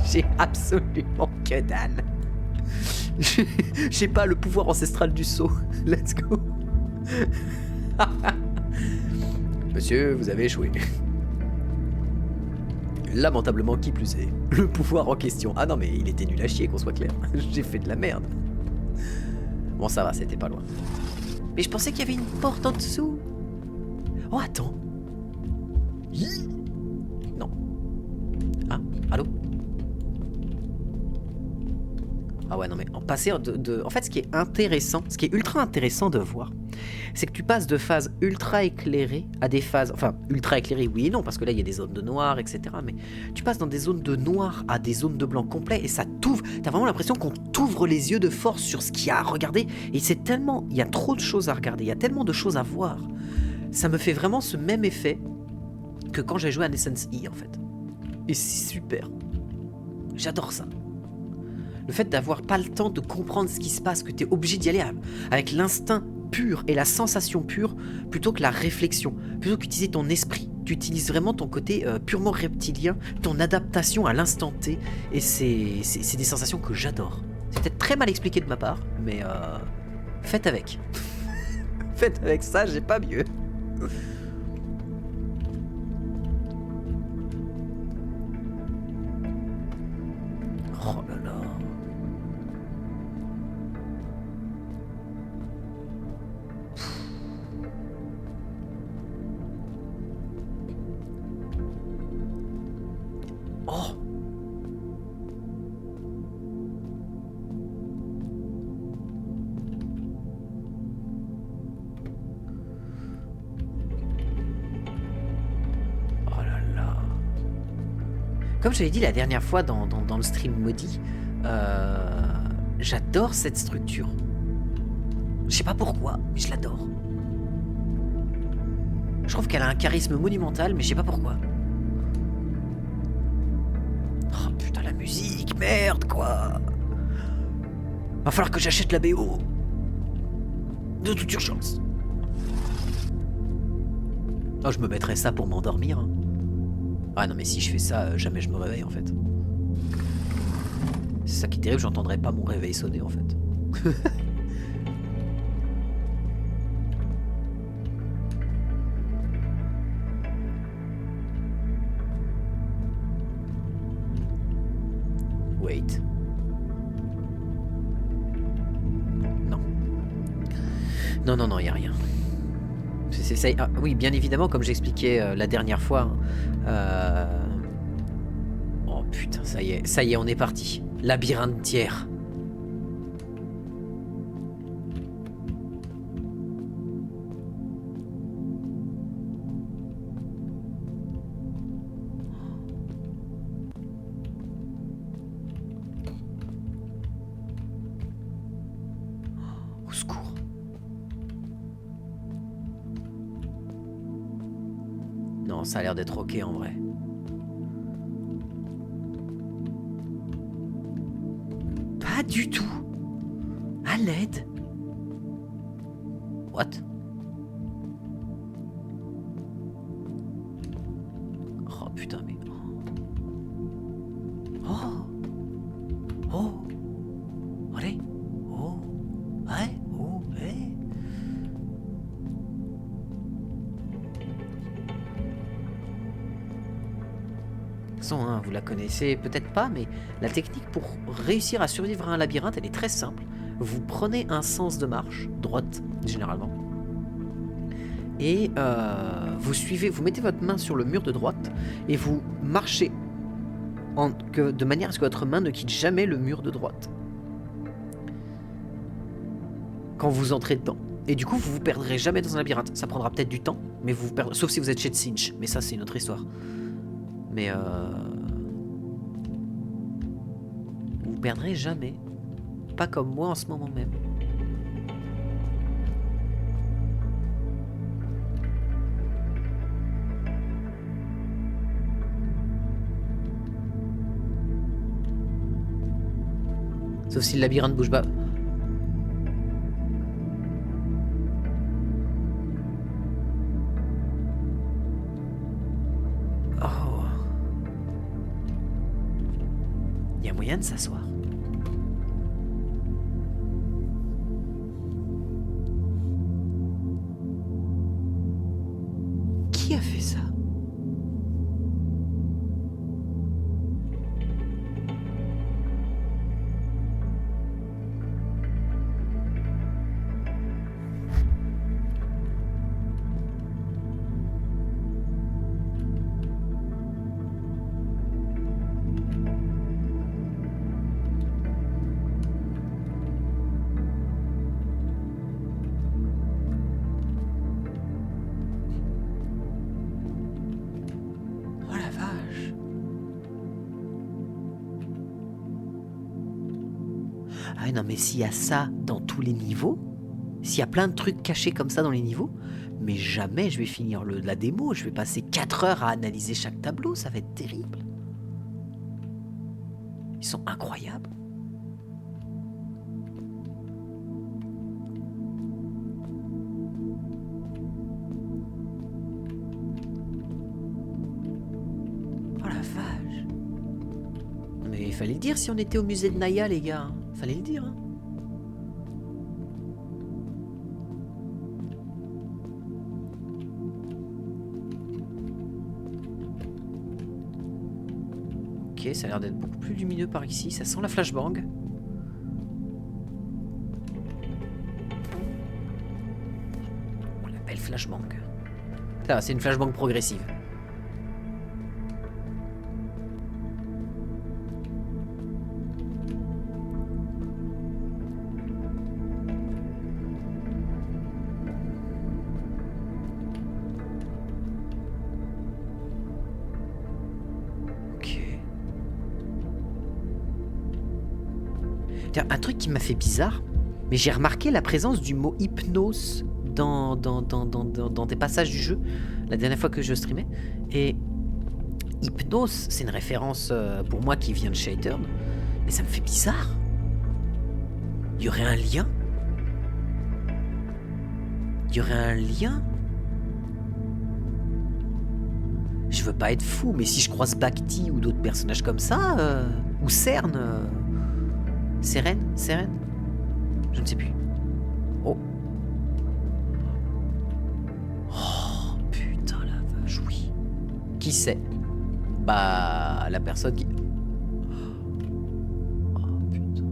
J'ai absolument que dalle. J'ai pas le pouvoir ancestral du saut. Let's go. Monsieur, vous avez échoué. Lamentablement, qui plus est, le pouvoir en question. Ah non, mais il était nul à chier, qu'on soit clair. J'ai fait de la merde. Bon, ça va, c'était pas loin. Mais je pensais qu'il y avait une porte en dessous. Oh, attends. Non. Ah, allô? Ah ouais, non mais en passer En fait, ce qui est ultra intéressant de voir, c'est que tu passes de phases ultra éclairées à des phases... Enfin, ultra éclairées, oui et non, parce que là, il y a des zones de noir, etc. Mais tu passes dans des zones de noir à des zones de blanc complet, et ça t'ouvre... T'as vraiment l'impression qu'on t'ouvre les yeux de force sur ce qu'il y a à regarder, et c'est tellement... Il y a trop de choses à regarder, il y a tellement de choses à voir. Ça me fait vraiment ce même effet que quand j'ai joué à Naissance E, en fait. Et c'est super. J'adore ça. Le fait d'avoir pas le temps de comprendre ce qui se passe, que tu es obligé d'y aller avec l'instinct pur et la sensation pure, plutôt que la réflexion, plutôt qu'utiliser ton esprit. Tu utilises vraiment ton côté purement reptilien, ton adaptation à l'instant T, et c'est des sensations que j'adore. C'est peut-être très mal expliqué de ma part, mais faites avec. Faites avec ça, j'ai pas mieux. Oh là là. Oh. Oh là là. Comme je l'ai dit la dernière fois dans le stream maudit, j'adore cette structure. Je sais pas pourquoi, mais je l'adore. Je trouve qu'elle a un charisme monumental, mais je sais pas pourquoi. Oh putain, la musique, merde quoi. Va falloir que j'achète la BO. De toute urgence. Oh, je me mettrais ça pour m'endormir. Hein. Ah non, mais si je fais ça, jamais je me réveille en fait. C'est ça qui est terrible, j'entendrai pas mon réveil sonner en fait. Wait. Non. Non, y a rien. Ça, ah, oui, bien évidemment, comme j'expliquais la dernière fois. Oh putain, ça y est, on est parti. Labyrinthe tiers. Au secours. Non, ça a l'air d'être ok en vrai. Pas du tout. À l'aide. What? Oh putain, mais... Oh. Oh. Allez. Oh. Ouais. Oh. Ouais. Hein, vous la connaissez peut-être pas, mais la technique pour réussir à survivre à un labyrinthe, elle est très simple. Vous prenez un sens de marche, droite généralement, et vous mettez votre main sur le mur de droite, et vous marchez de manière à ce que votre main ne quitte jamais le mur de droite. Quand vous entrez dedans. Et du coup, vous vous perdrez jamais dans un labyrinthe. Ça prendra peut-être du temps, mais vous perdrez, sauf si vous êtes chez Tsinch, mais ça c'est une autre histoire. Mais vous perdrez jamais. Pas comme moi en ce moment même. Sauf si le labyrinthe bouge pas. Il y a moyen de s'asseoir. Qui a fait ça? Ah non, mais s'il y a ça dans tous les niveaux, s'il y a plein de trucs cachés comme ça dans les niveaux, mais jamais je vais finir la démo, je vais passer 4 heures à analyser chaque tableau, ça va être terrible. Ils sont incroyables. Oh la vache. Mais il fallait le dire si on était au musée de Naya, les gars. Fallait le dire, hein. Ok, ça a l'air d'être beaucoup plus lumineux par ici. Ça sent la flashbang. On l'appelle flashbang. Ça, c'est une flashbang progressive. Un truc qui m'a fait bizarre, mais j'ai remarqué la présence du mot hypnose dans des passages du jeu. la dernière fois que je streamais. Et Hypnose, c'est une référence pour moi qui vient de Shattered. Mais ça me fait bizarre. Il y aurait un lien? Il y aurait un lien? Je veux pas être fou, mais si je croise Bhakti ou d'autres personnages comme ça, ou Cern, Seren? Je ne sais plus. Oh. Oh, putain la vache, oui. Qui c'est? Bah, la personne qui... Oh, putain.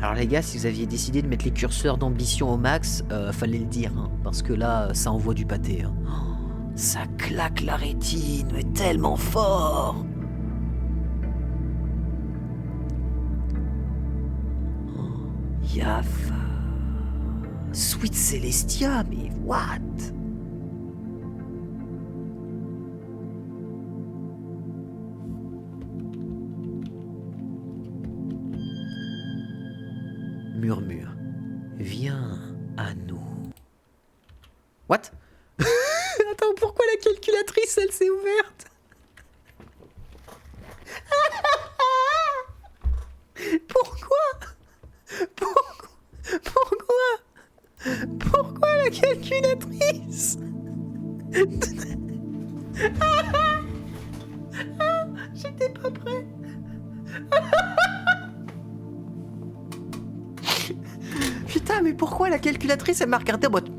Alors les gars, si vous aviez décidé de mettre les curseurs d'ambition au max, fallait le dire, hein, parce que là, ça envoie du pâté. Hein. Oh, ça claque la rétine, mais tellement fort. Yafa. Sweet Celestia, mais what? Murmure, viens à nous. What? Attends, pourquoi la calculatrice, elle s'est ouverte? Pourquoi la calculatrice? J'étais pas prêt. Putain, mais pourquoi la calculatrice, elle m'a regardé en mode...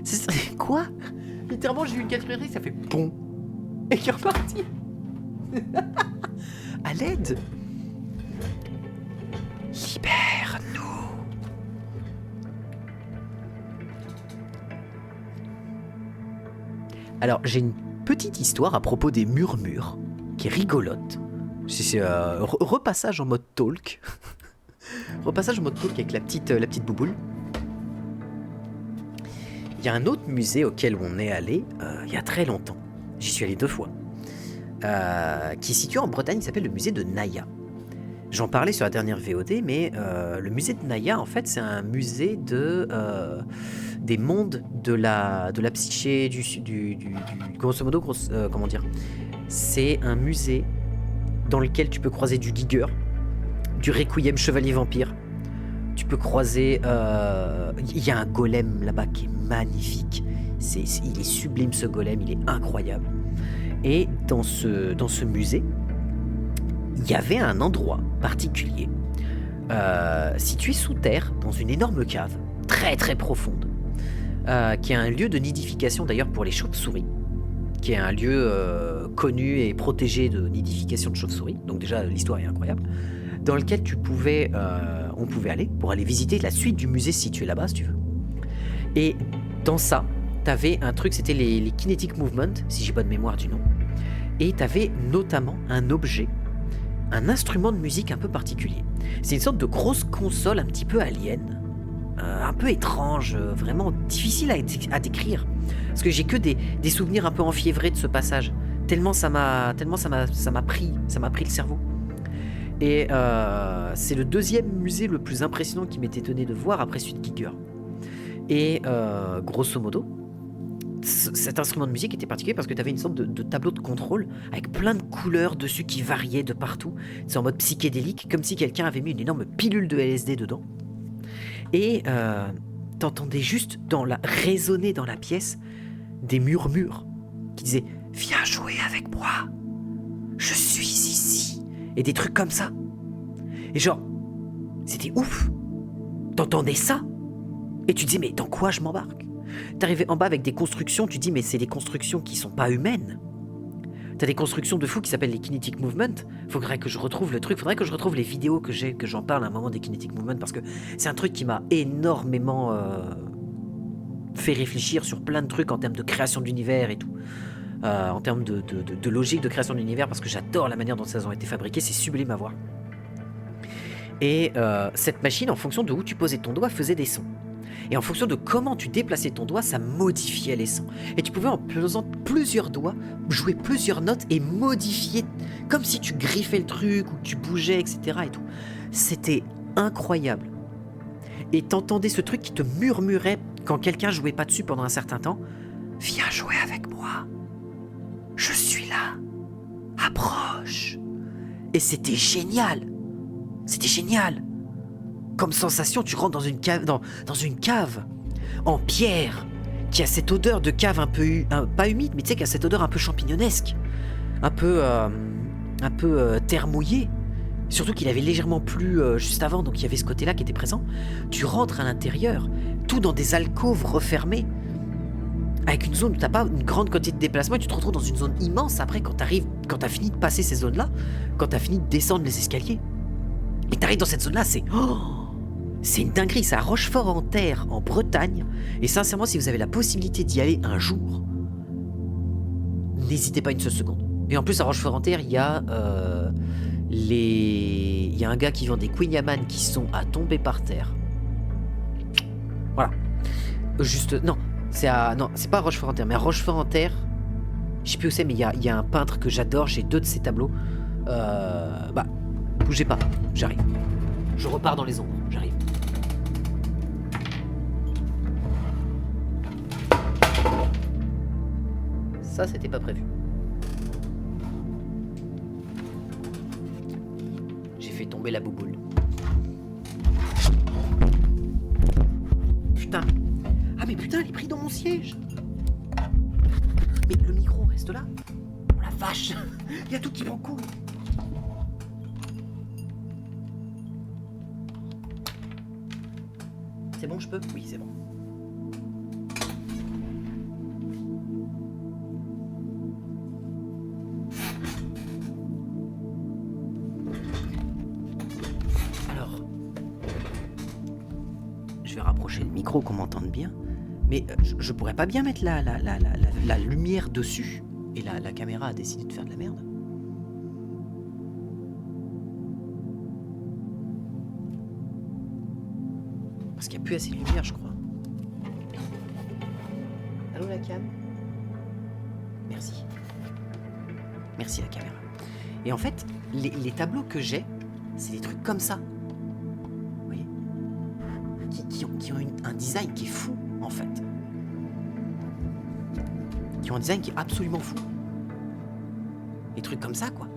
C'est quoi? Littéralement, j'ai eu une calculatrice, ça fait bon. Et qui est reparti. À l'aide. Libère-nous. Alors, j'ai une petite histoire à propos des murmures qui est rigolote. C'est repassage en mode talk. Repassage en mode talk avec la petite bouboule. Il y a un autre musée auquel on est allé il y a très longtemps. J'y suis allé 2 fois. Qui est situé en Bretagne, il s'appelle le musée de Naya. J'en parlais sur la dernière VOD, mais le musée de Naya, en fait, c'est un musée des mondes de la psyché, grosso modo, comment dire. C'est un musée dans lequel tu peux croiser du Giger, du Requiem Chevalier Vampire. Tu peux croiser... Il y a un golem là-bas qui est magnifique. Il est sublime, ce golem, il est incroyable. Et dans ce musée, il y avait un endroit particulier, situé sous terre, dans une énorme cave, très très profonde, qui est un lieu de nidification d'ailleurs pour les chauves-souris, qui est un lieu connu et protégé de nidification de chauves-souris, donc déjà l'histoire est incroyable, dans lequel on pouvait aller pour aller visiter la suite du musée situé là-bas, si tu veux. Et dans ça, t'avais un truc, c'était les Kinetic Movement, si j'ai bonne mémoire du nom, et t'avais notamment un objet, un instrument de musique un peu particulier. C'est une sorte de grosse console un petit peu alien, un peu étrange, vraiment difficile à décrire, parce que j'ai que des souvenirs un peu enfiévrés de ce passage, tellement ça m'a pris le cerveau. Et c'est le deuxième musée le plus impressionnant qui m'était étonné de voir après celui de Giger. Et grosso modo, cet instrument de musique était particulier parce que tu avais une sorte de tableau de contrôle avec plein de couleurs dessus qui variaient de partout. C'est en mode psychédélique, comme si quelqu'un avait mis une énorme pilule de LSD dedans. Et t'entendais juste résonner dans la pièce des murmures qui disaient « Viens jouer avec moi, je suis ici » et des trucs comme ça. Et genre, c'était ouf. T'entendais ça et tu te disais « Mais dans quoi je m'embarque ?» T'arrivais en bas avec des constructions, tu te dis mais c'est des constructions qui sont pas humaines. T'as des constructions de fou qui s'appellent les Kinetic Movement. Faudrait que je retrouve le truc, faudrait que je retrouve les vidéos que j'en parle à un moment des Kinetic Movement parce que c'est un truc qui m'a énormément fait réfléchir sur plein de trucs en termes de création d'univers et tout. En termes de logique de création d'univers parce que j'adore la manière dont elles ont été fabriquées, c'est sublime à voir. Et cette machine, en fonction de où tu posais ton doigt, faisait des sons. Et en fonction de comment tu déplaçais ton doigt, ça modifiait les sons. Et tu pouvais en pesant plusieurs doigts, jouer plusieurs notes et modifier, comme si tu griffais le truc ou que tu bougeais, etc. et tout. C'était incroyable. Et t'entendais ce truc qui te murmurait quand quelqu'un jouait pas dessus pendant un certain temps. Viens jouer avec moi. Je suis là. Approche. Et c'était génial. C'était génial. Comme sensation, tu rentres dans une cave, dans une cave en pierre qui a cette odeur de cave un peu pas humide, mais tu sais, qui a cette odeur un peu champignonesque, un peu terre mouillée. Surtout qu'il avait légèrement plu juste avant, donc il y avait ce côté-là qui était présent. Tu rentres à l'intérieur, tout dans des alcôves refermées, avec une zone où t'as pas une grande quantité de déplacement, et tu te retrouves dans une zone immense après quand t'as fini de passer ces zones-là, quand t'as fini de descendre les escaliers. Et t'arrives dans cette zone-là, c'est une dinguerie, c'est à Rochefort-en-Terre, en Bretagne. Et sincèrement, si vous avez la possibilité d'y aller un jour, n'hésitez pas une seule seconde. Et en plus, à Rochefort-en-Terre, il y a un gars qui vend des Queen Yaman qui sont à tomber par terre. Voilà. Non, c'est pas à Rochefort-en-Terre, mais à Rochefort-en-Terre, je sais plus où c'est, mais il y a un peintre que j'adore, j'ai 2 de ses tableaux. Bougez pas, j'arrive. Je repars dans les ombres, j'arrive. Ça, c'était pas prévu. J'ai fait tomber la bouboule. Putain. Ah mais putain, elle est prise dans mon siège. Mais le micro reste là. Oh la vache. Il y a tout qui m'en coule. C'est bon, je peux? Oui, c'est bon. Alors, je vais rapprocher le micro qu'on m'entende bien, mais je pourrais pas bien mettre la lumière dessus, et la caméra a décidé de faire de la merde. Parce qu'il n'y a plus assez de lumière, je crois. Allô, la cam? Merci. Merci, la caméra. Et en fait, les tableaux que j'ai, c'est des trucs comme ça. Vous voyez? Qui ont un design qui est fou, en fait. Qui ont un design qui est absolument fou. Des trucs comme ça, quoi.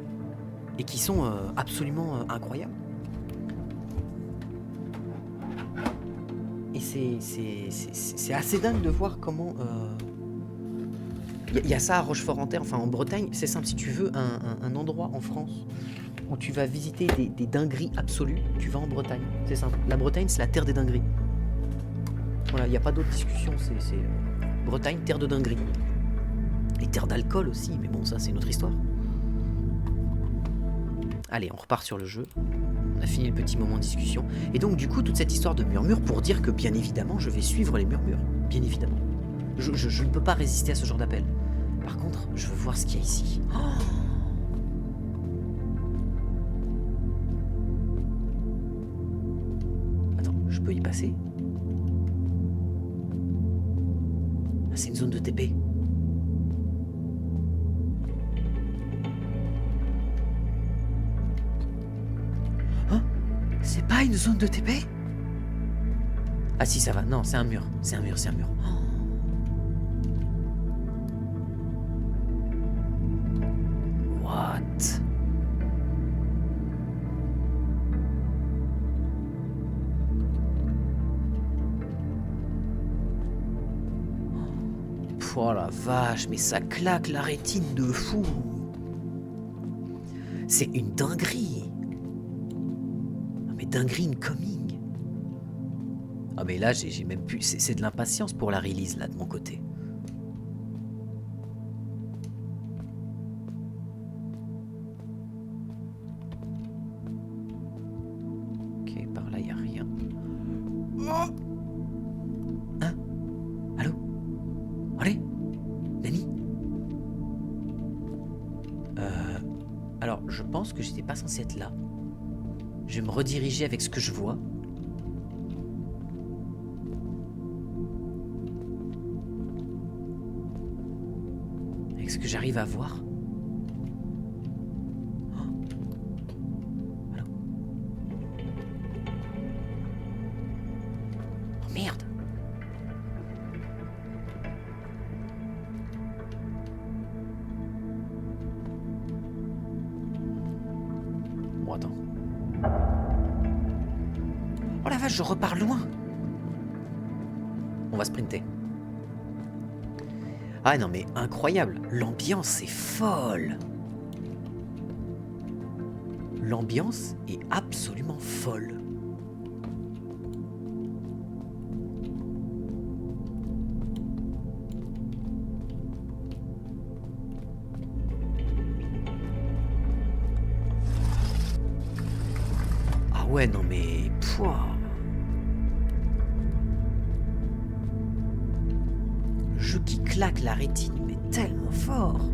Et qui sont absolument incroyables. Et c'est assez dingue de voir comment... Il y a ça à Rochefort-en-Terre, enfin en Bretagne, c'est simple, si tu veux un endroit en France où tu vas visiter des dingueries absolues, tu vas en Bretagne, c'est simple. La Bretagne, c'est la terre des dingueries. Voilà, il n'y a pas d'autre discussion, c'est Bretagne, terre de dingueries. Et terre d'alcool aussi, mais bon, ça c'est une autre histoire. Allez, on repart sur le jeu. On a fini le petit moment de discussion. Et donc, du coup, toute cette histoire de murmures pour dire que, bien évidemment, je vais suivre les murmures. Bien évidemment. Je ne peux pas résister à ce genre d'appel. Par contre, je veux voir ce qu'il y a ici. Oh, attends, je peux y passer? Ah, c'est une zone de TP. C'est pas une zone de TP? Ah si, ça va. Non, c'est un mur. C'est un mur. Oh. What? Oh la vache, mais ça claque la rétine de fou. C'est une dinguerie. Dinguerie incoming. Ah mais là j'ai même plus... C'est de l'impatience pour la release là de mon côté. Ok, par là il n'y a rien. Hein? Allô? Allez? Nani? Alors je pense que j'étais pas censé être là. Je vais me rediriger avec ce que je vois. Est-ce que j'arrive à voir? Allô? Oh merde! Bon, attends. Oh la vache, je repars loin! On va sprinter. Ah non mais incroyable, l'ambiance est folle. L'ambiance est absolument folle. Ah ouais non mais... Pouah. Jeu qui claque la rétine, mais tellement fort.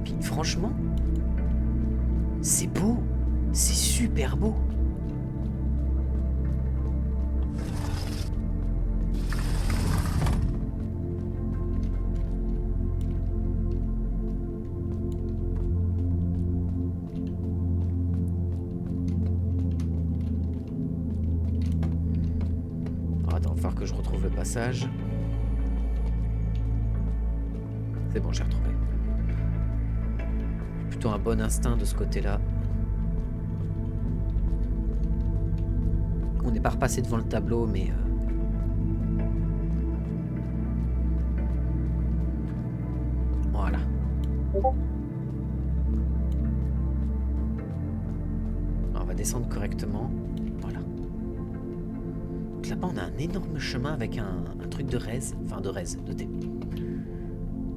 Puis franchement, c'est beau, c'est super beau. Oh, attends, il va falloir que je retrouve le passage. C'est bon, j'ai retrouvé. Plutôt un bon instinct de ce côté-là. On n'est pas repassé devant le tableau, mais... Voilà. Alors, on va descendre correctement. Voilà. Donc là-bas, on a un énorme chemin avec un truc de raise. Enfin, de raise, de thé.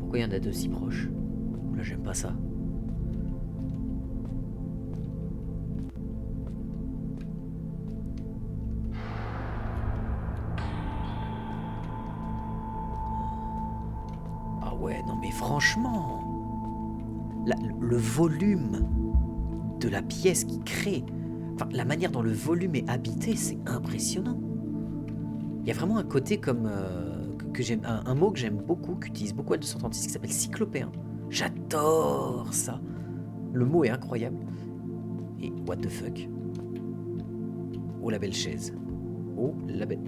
Pourquoi il y en a deux si proches? Là, j'aime pas ça. Ah ouais, non mais franchement, le volume de la pièce qui crée, enfin la manière dont le volume est habité, c'est impressionnant. Il y a vraiment un côté comme... que j'aime, un mot que j'aime beaucoup, qu'utilise beaucoup L236, qui s'appelle cyclopéen. J'adore ça. Le mot est incroyable. Et what the fuck. Oh la belle chaise. Oh la belle...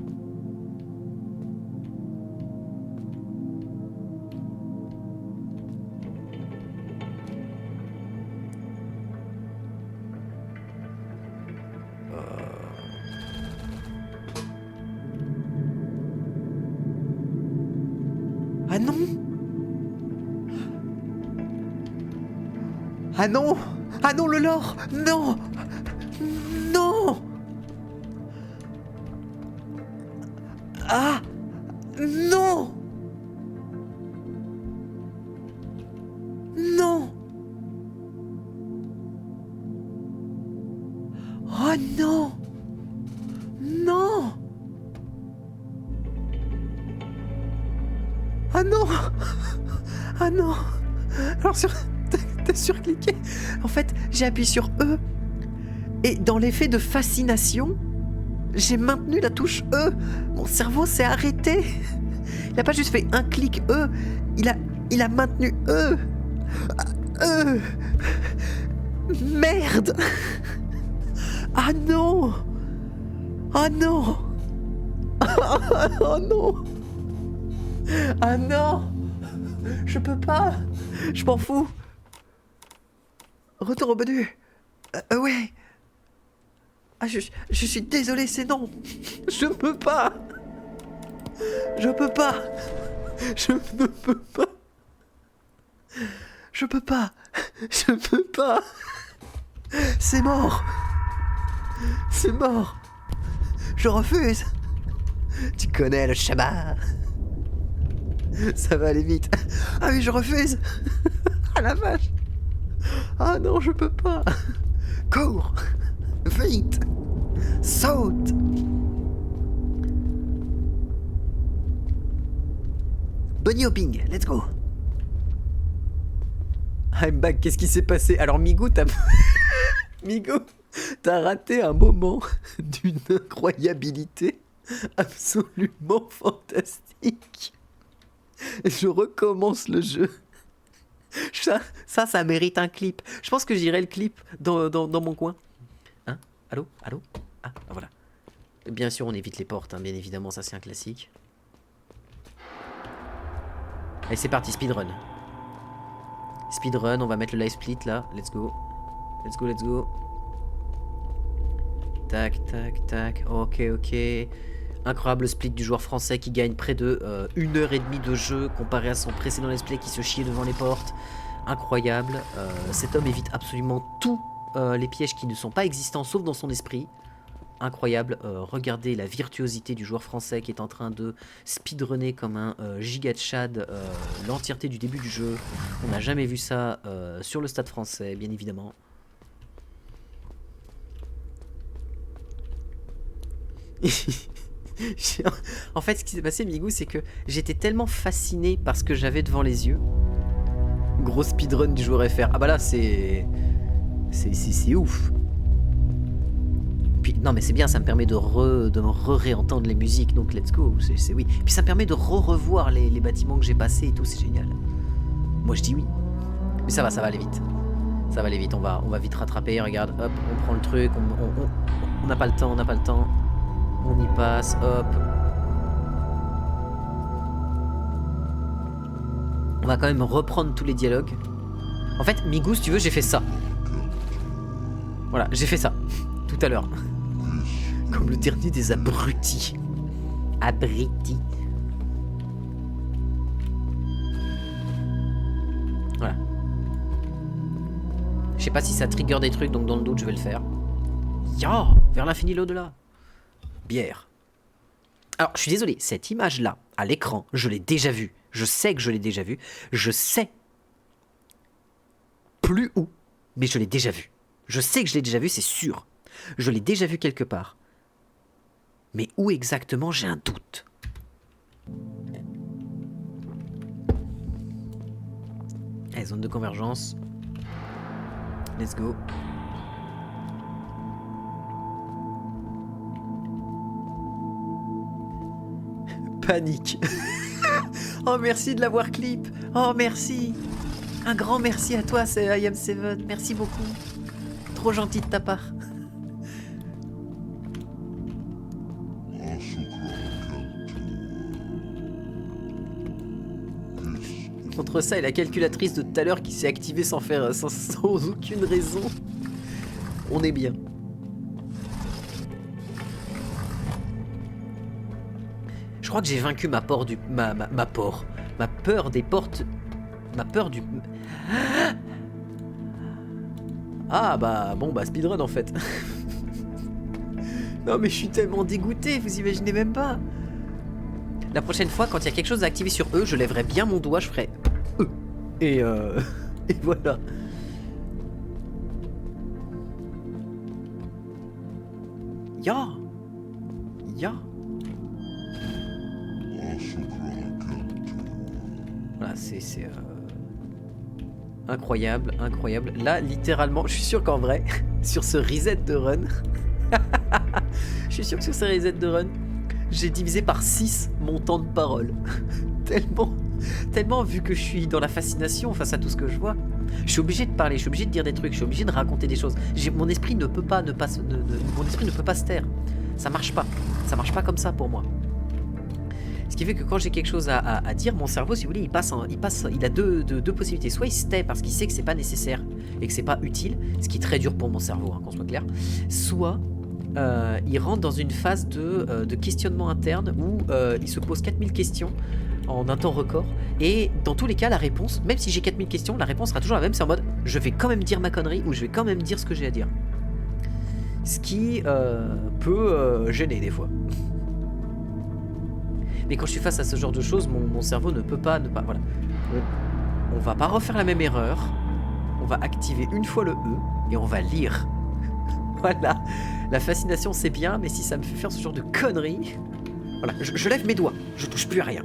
Ah non! Ah non! Ah non, le lore! Non! Non! Ah! Non! Non! Oh non! Non! Ah non! Ah non! Alors t'as surcliqué. En fait, j'ai appuyé sur E. Et dans l'effet de fascination, j'ai maintenu la touche E. Mon cerveau s'est arrêté. Il n'a pas juste fait un clic E. Il a maintenu E. E. Merde! Ah non! Ah non! Oh non! Ah non! Je peux pas! Je m'en fous! Retour au menu! Ouais! Ah, je suis désolé, c'est non! Je peux pas! Je peux pas! Je ne peux pas! Je peux pas! Je peux pas! C'est mort! C'est mort! Je refuse! Tu connais le schéma! Ça va aller vite. Ah oui, je refuse. Ah la vache. Ah non, je peux pas. Cours. Vite. Saute. Bunny hopping, let's go. I'm back, qu'est-ce qui s'est passé? Alors Migo, Migo, t'as raté un moment d'une incroyabilité absolument fantastique. Je recommence le jeu. Ça mérite un clip. Je pense que j'irai le clip dans mon coin. Hein? Allô? Allô? Ah, voilà. Bien sûr, on évite les portes, hein, bien évidemment, ça c'est un classique. Allez, c'est parti, speedrun. Speedrun, on va mettre le live split là. Let's go. Let's go, let's go. Tac, tac, tac. Ok, ok. Incroyable split du joueur français qui gagne près de 1h30 de jeu comparé à son précédent let's play qui se chiait devant les portes. Incroyable. Cet homme évite absolument tous les pièges qui ne sont pas existants sauf dans son esprit. Incroyable. Regardez la virtuosité du joueur français qui est en train de speedrunner comme un giga de Chad l'entièreté du début du jeu. On n'a jamais vu ça sur le stade français, bien évidemment. En fait, ce qui s'est passé, Migou, c'est que j'étais tellement fasciné par ce que j'avais devant les yeux. Gros speedrun du joueur FR. Ah bah là, c'est ouf. Puis, non, mais c'est bien, ça me permet de réentendre les musiques, donc let's go. C'est oui. Puis ça me permet de revoir les bâtiments que j'ai passés et tout, c'est génial. Moi, je dis oui. Mais ça va aller vite. Ça va aller vite, on va vite rattraper. Regarde, hop, on prend le truc, on n'a pas le temps, On y passe, hop. On va quand même reprendre tous les dialogues. En fait, Migou, si tu veux, j'ai fait ça. Voilà, j'ai fait ça. Tout à l'heure. Comme le dernier des abrutis. Abrutis. Voilà. Je sais pas si ça trigger des trucs, donc dans le doute, je vais le faire. Ya, vers l'infini, l'au-delà. Bière. Alors, je suis désolé, cette image-là, à l'écran, je l'ai déjà vue. Je sais que je l'ai déjà vue. Je sais plus où, mais je l'ai déjà vue. Je sais que je l'ai déjà vue, c'est sûr. Je l'ai déjà vue quelque part. Mais où exactement, j'ai un doute. Allez, zone de convergence. Let's go. Panique. Oh, merci de l'avoir clip. Oh, merci. Un grand merci à toi, c'est I Am Seven. Merci beaucoup. Trop gentil de ta part. Contre ça et la calculatrice de tout à l'heure qui s'est activée sans aucune raison. On est bien. Je crois que j'ai vaincu ma peur des portes. Ma peur du... Ah bah bon bah speedrun en fait. Non mais je suis tellement dégoûté, vous imaginez même pas. La prochaine fois quand il y a quelque chose à activer sur eux, je lèverai bien mon doigt, je ferai E. Et voilà. Ya. Voilà, c'est incroyable. Là, littéralement, je suis sûr qu'en vrai, sur ce reset de run, je suis sûr que sur ce reset de run, j'ai divisé par 6 mon temps de parole. tellement vu que je suis dans la fascination face à tout ce que je vois. Je suis obligé de parler, je suis obligé de dire des trucs, je suis obligé de raconter des choses. Mon esprit ne peut pas se taire. Ça marche pas comme ça pour moi. Ce qui fait que quand j'ai quelque chose à dire, mon cerveau, si vous voulez, il a deux possibilités. Soit il se tait parce qu'il sait que c'est pas nécessaire et que c'est pas utile, ce qui est très dur pour mon cerveau, hein, qu'on soit clair. Soit il rentre dans une phase de questionnement interne où il se pose 4000 questions en un temps record. Et dans tous les cas, la réponse, même si j'ai 4000 questions, la réponse sera toujours la même. C'est en mode, je vais quand même dire ma connerie ou je vais quand même dire ce que j'ai à dire. Ce qui peut gêner des fois. Mais quand je suis face à ce genre de choses, mon cerveau ne peut pas voilà. On va pas refaire la même erreur. On va activer une fois le E et on va lire. Voilà. La fascination c'est bien, mais si ça me fait faire ce genre de conneries... Voilà, je lève mes doigts. Je touche plus à rien.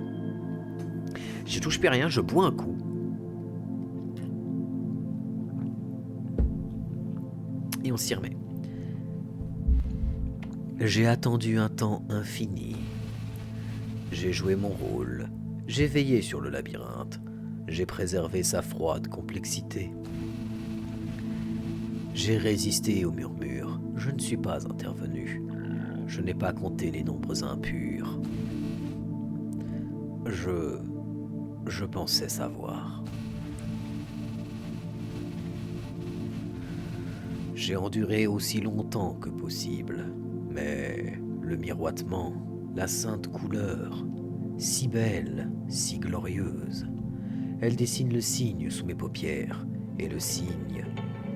Je bois un coup. Et on s'y remet. J'ai attendu un temps infini. J'ai joué mon rôle, J'ai veillé sur le labyrinthe. J'ai préservé sa froide complexité. J'ai résisté aux murmures. Je ne suis pas intervenu. Je n'ai pas compté les nombres impurs. Je pensais savoir. J'ai enduré aussi longtemps que possible, mais le miroitement, la sainte couleur, si belle, si glorieuse, elle dessine le signe sous mes paupières, et le signe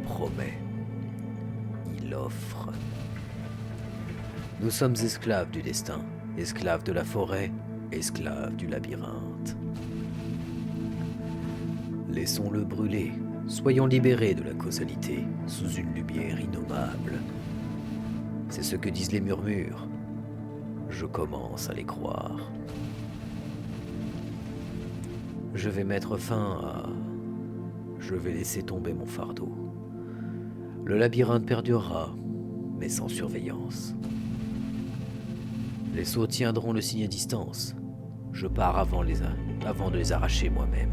promet. Il offre. Nous sommes esclaves du destin, esclaves de la forêt, esclaves du labyrinthe. Laissons-le brûler, soyons libérés de la causalité, sous une lumière innommable. C'est ce que disent les murmures. Je commence à les croire. Je vais mettre fin à... Je vais laisser tomber mon fardeau. Le labyrinthe perdurera, mais sans surveillance. Les sauts tiendront le signe à distance. Je pars avant de les arracher moi-même.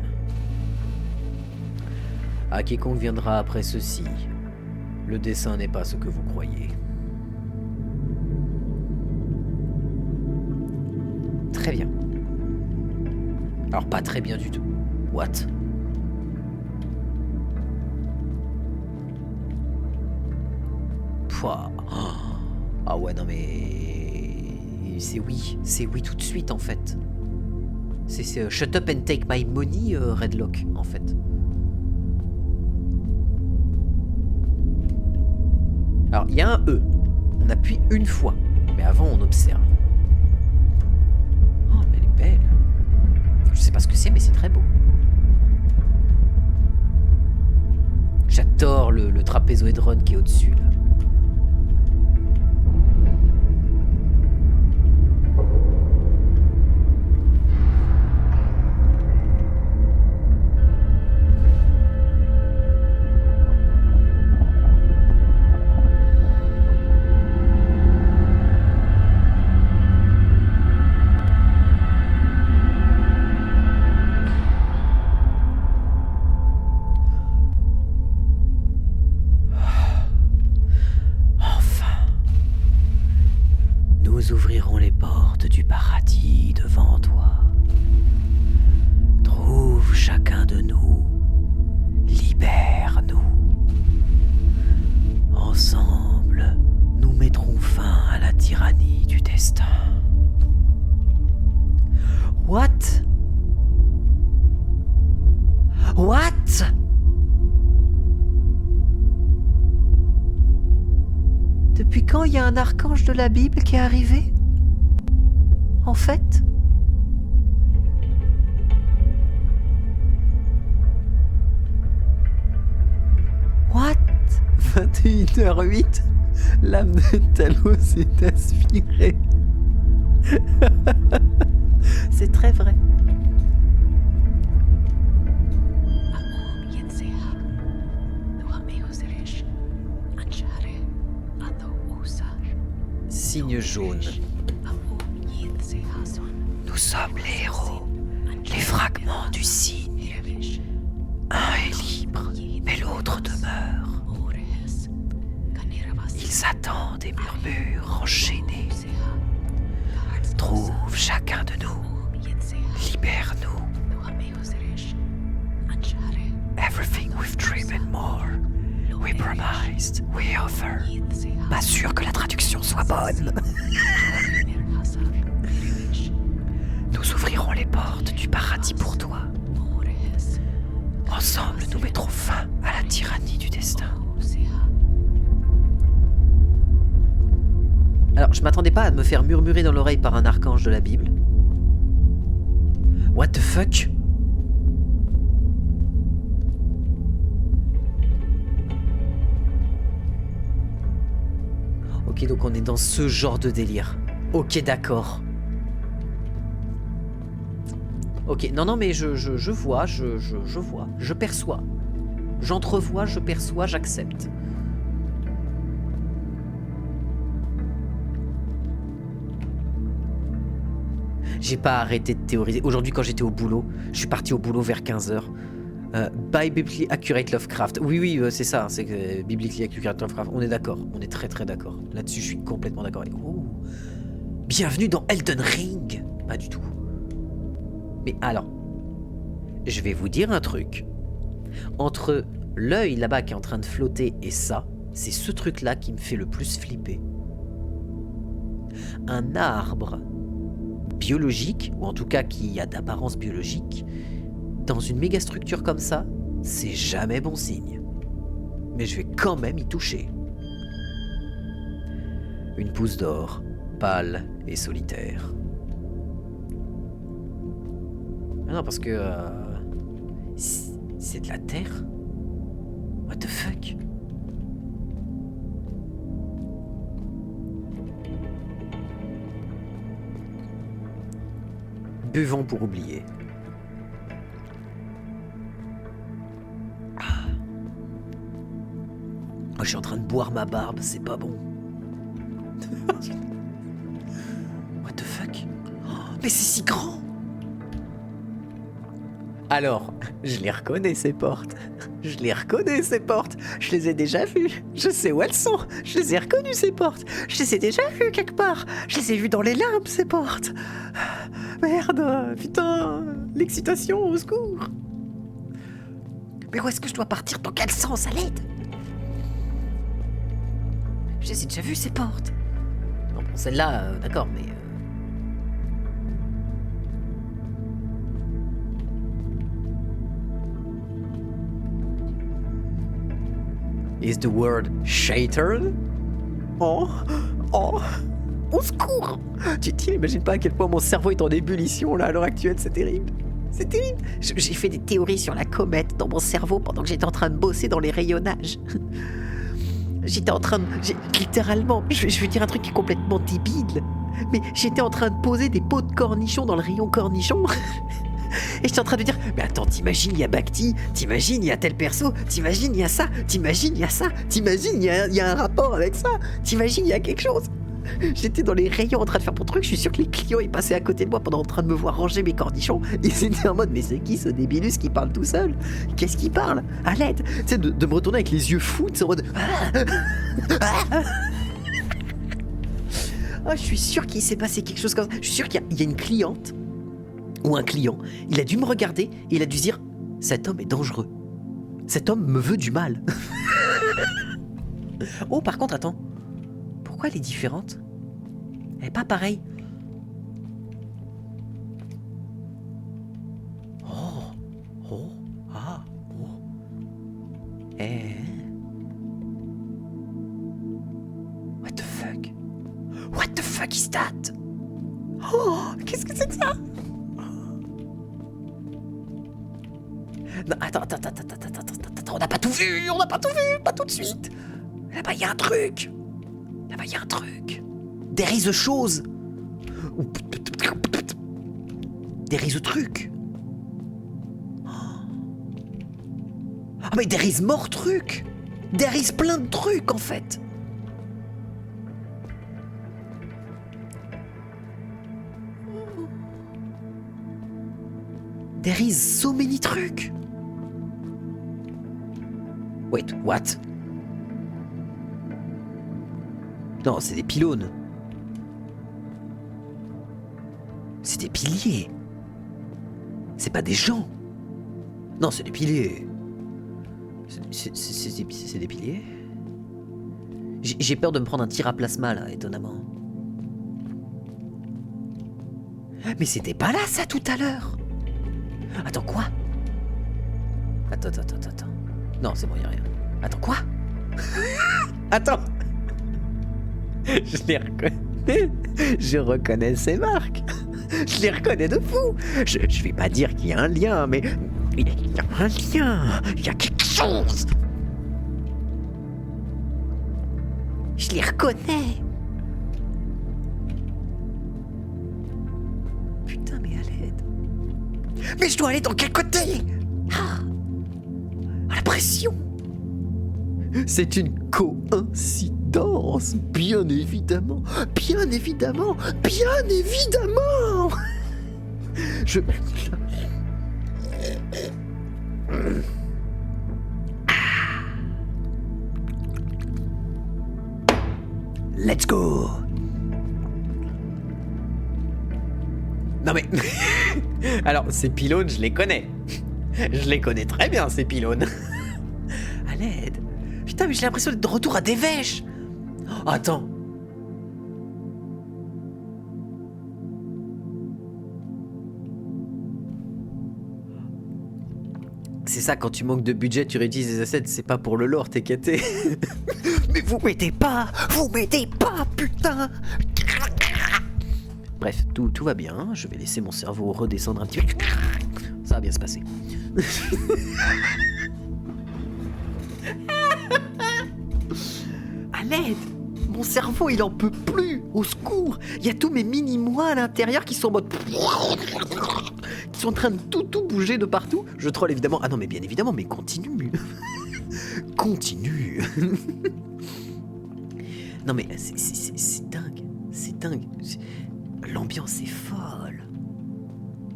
À quiconque viendra après ceci, le dessin n'est pas ce que vous croyez. Très bien. Alors pas très bien du tout. What? Pouah. Ah ouais, non mais... C'est oui tout de suite en fait. C'est shut up and take my money, Redlock, en fait. Alors, il y a un E. On appuie une fois, mais avant on observe. Oh, mais elle est belle. Je sais pas ce que c'est, mais c'est très beau. J'adore le trapézoédrone qui est au-dessus, là. Nous ouvrirons les portes du paradis devant toi. Trouve chacun de nous, libère-nous. Ensemble, nous mettrons fin à la tyrannie du destin. What? What? Depuis quand il y a un archange de la Bible qui est arrivé? En fait? What? 21h08, l'âme de Talos est aspirée. C'est très vrai. Signe jaune. Nous sommes les héros, les fragments du signe. Un est libre, mais l'autre demeure. Ils attendent et murmurent enchaînés. Trouve chacun de nous, libère-nous. Everything we've dreamed and more, we promised, we offer. Pas sûr que la traduction soit bonne. Nous ouvrirons les portes du paradis pour toi. Ensemble, nous mettrons fin à la tyrannie du destin. Alors, je m'attendais pas à me faire murmurer dans l'oreille par un archange de la Bible. What the fuck? Ok, donc on est dans ce genre de délire. Ok, d'accord. Ok, non, mais je vois, je vois, je perçois. J'entrevois, je perçois, j'accepte. J'ai pas arrêté de théoriser. Aujourd'hui, quand j'étais au boulot, je suis parti au boulot vers 15h. By Biblically Accurate Lovecraft. Oui, c'est ça, c'est que Biblically Accurate Lovecraft. On est d'accord, on est très très d'accord. Là-dessus, je suis complètement d'accord avec vous. Bienvenue dans Elden Ring. Pas du tout. Mais alors, je vais vous dire un truc. Entre l'œil là-bas qui est en train de flotter et ça, c'est ce truc-là qui me fait le plus flipper. Un arbre biologique, ou en tout cas qui a d'apparence biologique, dans une méga structure comme ça, c'est jamais bon signe. Mais je vais quand même y toucher. Une pousse d'or, pâle et solitaire. Ah non, parce que... c'est de la terre? What the fuck? Buvons pour oublier. Oh, je suis en train de boire ma barbe, c'est pas bon. What the fuck? Oh, mais c'est si grand! Alors, je les reconnais ces portes. Je les reconnais ces portes. Je les ai déjà vues. Je sais où elles sont. Je les ai reconnues ces portes. Je les ai déjà vues quelque part. Je les ai vues dans les limbes ces portes. Merde, putain, l'excitation, au secours. Mais où est-ce que je dois partir? Dans quel sens? À l'aide? Je les ai déjà vues ces portes. Non, bon, celle-là, d'accord, mais... Is the word shattered? Oh, au secours! Tu t'imagines pas à quel point mon cerveau est en ébullition là à l'heure actuelle, c'est terrible. C'est terrible. J'ai fait des théories sur la comète dans mon cerveau pendant que j'étais en train de bosser dans les rayonnages. J'étais en train de... littéralement, je vais dire un truc qui est complètement débile, mais j'étais en train de poser des pots de cornichons dans le rayon cornichons. Et j'étais en train de dire, mais attends, t'imagines, il y a Bacti, t'imagines, il y a tel perso, t'imagines, il y a ça, t'imagines, il y a ça, t'imagines, il y a un rapport avec ça, t'imagines, il y a quelque chose. J'étais dans les rayons en train de faire mon truc, je suis sûr que les clients ils passaient à côté de moi pendant en train de me voir ranger mes cornichons. Ils étaient en mode, mais c'est qui ce débilus qui parle tout seul? Qu'est-ce qu'il parle? À l'aide. Tu sais, de me retourner avec les yeux fous, tu sais, en mode... Ah, je suis sûr qu'il s'est passé quelque chose comme ça. Je suis sûr qu'il y a une cliente ou un client, il a dû me regarder et il a dû se dire, cet homme est dangereux. Cet homme me veut du mal. Oh, par contre, attends. Pourquoi elle est différente? Elle est pas pareille. What the fuck? What the fuck is that? Oh, qu'est-ce que c'est que ça? Non, attends, on n'a pas tout vu, pas tout de suite. Là-bas, il y a un truc. There is a chose. There is a truc. Ah, mais there is more truc. There is plein de trucs, en fait. There is so many trucs. Wait, what? Non, c'est des pylônes. C'est des piliers. C'est pas des gens. Non, c'est des piliers. C'est des piliers. J'ai peur de me prendre un tir à plasma, là, étonnamment. Mais c'était pas là, ça, tout à l'heure. Attends, quoi? Attends. Non, c'est bon, y'a rien. Attends, quoi? Attends. Je les reconnais. Je reconnais ces marques. Je les reconnais de fou. Je vais pas dire qu'il y a un lien, mais il y a un lien. Il y a quelque chose. Je les reconnais. Putain, mais à l'aide. Mais je dois aller dans quel côté? Ah, la pression. C'est une coïncidence, bien évidemment. Je... Let's go. Non mais... Alors, ces pylônes, je les connais. Je les connais très bien, ces pylônes. À l'aide. Putain, mais j'ai l'impression d'être de retour à Dévèche. Oh, attends. C'est ça, quand tu manques de budget, tu réutilises des assets, c'est pas pour le lore, t'es quêté. Mais vous m'aidez pas, putain. Bref, tout va bien, je vais laisser mon cerveau redescendre un petit peu. Ça va bien se passer. À l'aide. Mon cerveau, il en peut plus. Au secours. Il y a tous mes mini-moi à l'intérieur qui sont en mode... qui sont en train de tout bouger de partout. Je troll évidemment. Ah non, mais bien évidemment, mais continue. Continue. Non mais c'est dingue. C'est dingue. L'ambiance est folle.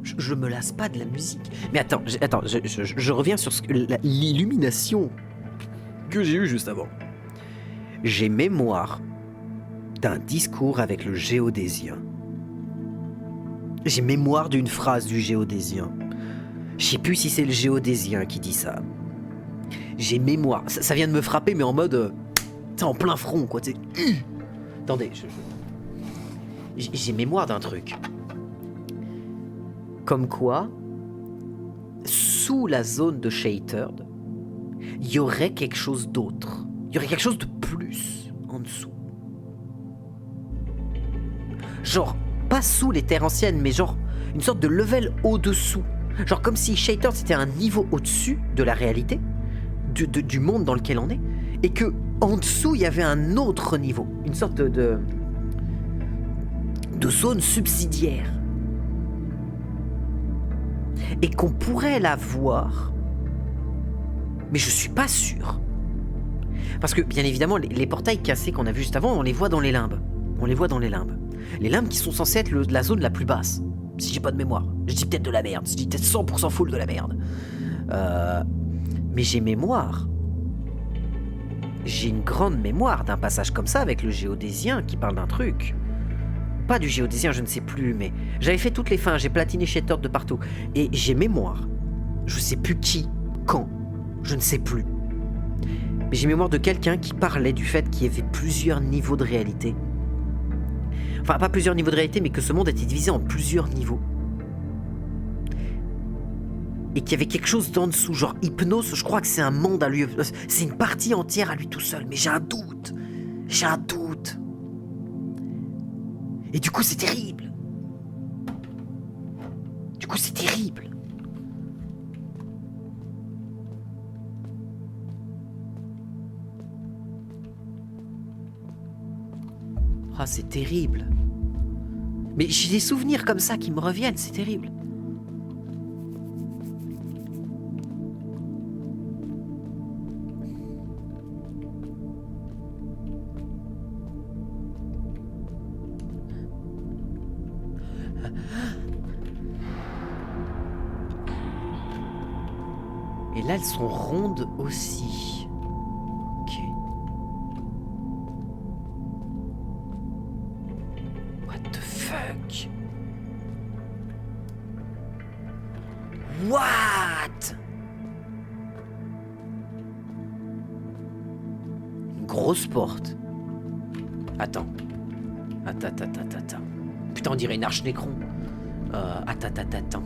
Je me lasse pas de la musique. Mais attends, je reviens sur l'illumination que j'ai eue juste avant. J'ai mémoire d'un discours avec le géodésien. J'ai mémoire d'une phrase du géodésien. Je sais plus si c'est le géodésien qui dit ça. J'ai mémoire. Ça vient de me frapper, mais en mode... c'est en plein front, quoi. Attendez, j'ai mémoire d'un truc. Comme quoi, sous la zone de Shattered, il y aurait quelque chose d'autre. Il y aurait quelque chose de plus en dessous. Genre, pas sous les terres anciennes, mais genre une sorte de level au-dessous. Genre comme si Shattered c'était un niveau au-dessus de la réalité, du monde dans lequel on est, et que en dessous il y avait un autre niveau, une sorte de zone subsidiaire. Et qu'on pourrait la voir, mais je suis pas sûr. Parce que, bien évidemment, les portails cassés qu'on a vus juste avant, on les voit dans les limbes. Les limbes qui sont censées être la zone la plus basse. Si j'ai pas de mémoire. Je dis peut-être de la merde. Je dis peut-être 100% full de la merde. Mais j'ai mémoire. J'ai une grande mémoire d'un passage comme ça avec le géodésien qui parle d'un truc. Pas du géodésien, je ne sais plus, mais... j'avais fait toutes les fins, j'ai platiné Shattered de partout. Et j'ai mémoire. Je sais plus qui, quand. Je ne sais plus. Mais j'ai mémoire de quelqu'un qui parlait du fait qu'il y avait plusieurs niveaux de réalité. Enfin, pas plusieurs niveaux de réalité, mais que ce monde était divisé en plusieurs niveaux. Et qu'il y avait quelque chose d'en dessous, genre Hypnos, je crois que c'est un monde à lui... c'est une partie entière à lui tout seul, mais j'ai un doute. Et du coup, c'est terrible. Ah, c'est terrible. Mais j'ai des souvenirs comme ça qui me reviennent, c'est terrible. Et là, elles sont rondes aussi. Ok. What the fuck? What? Une grosse porte. Attends. Putain, on dirait une arche Nécron. Attends.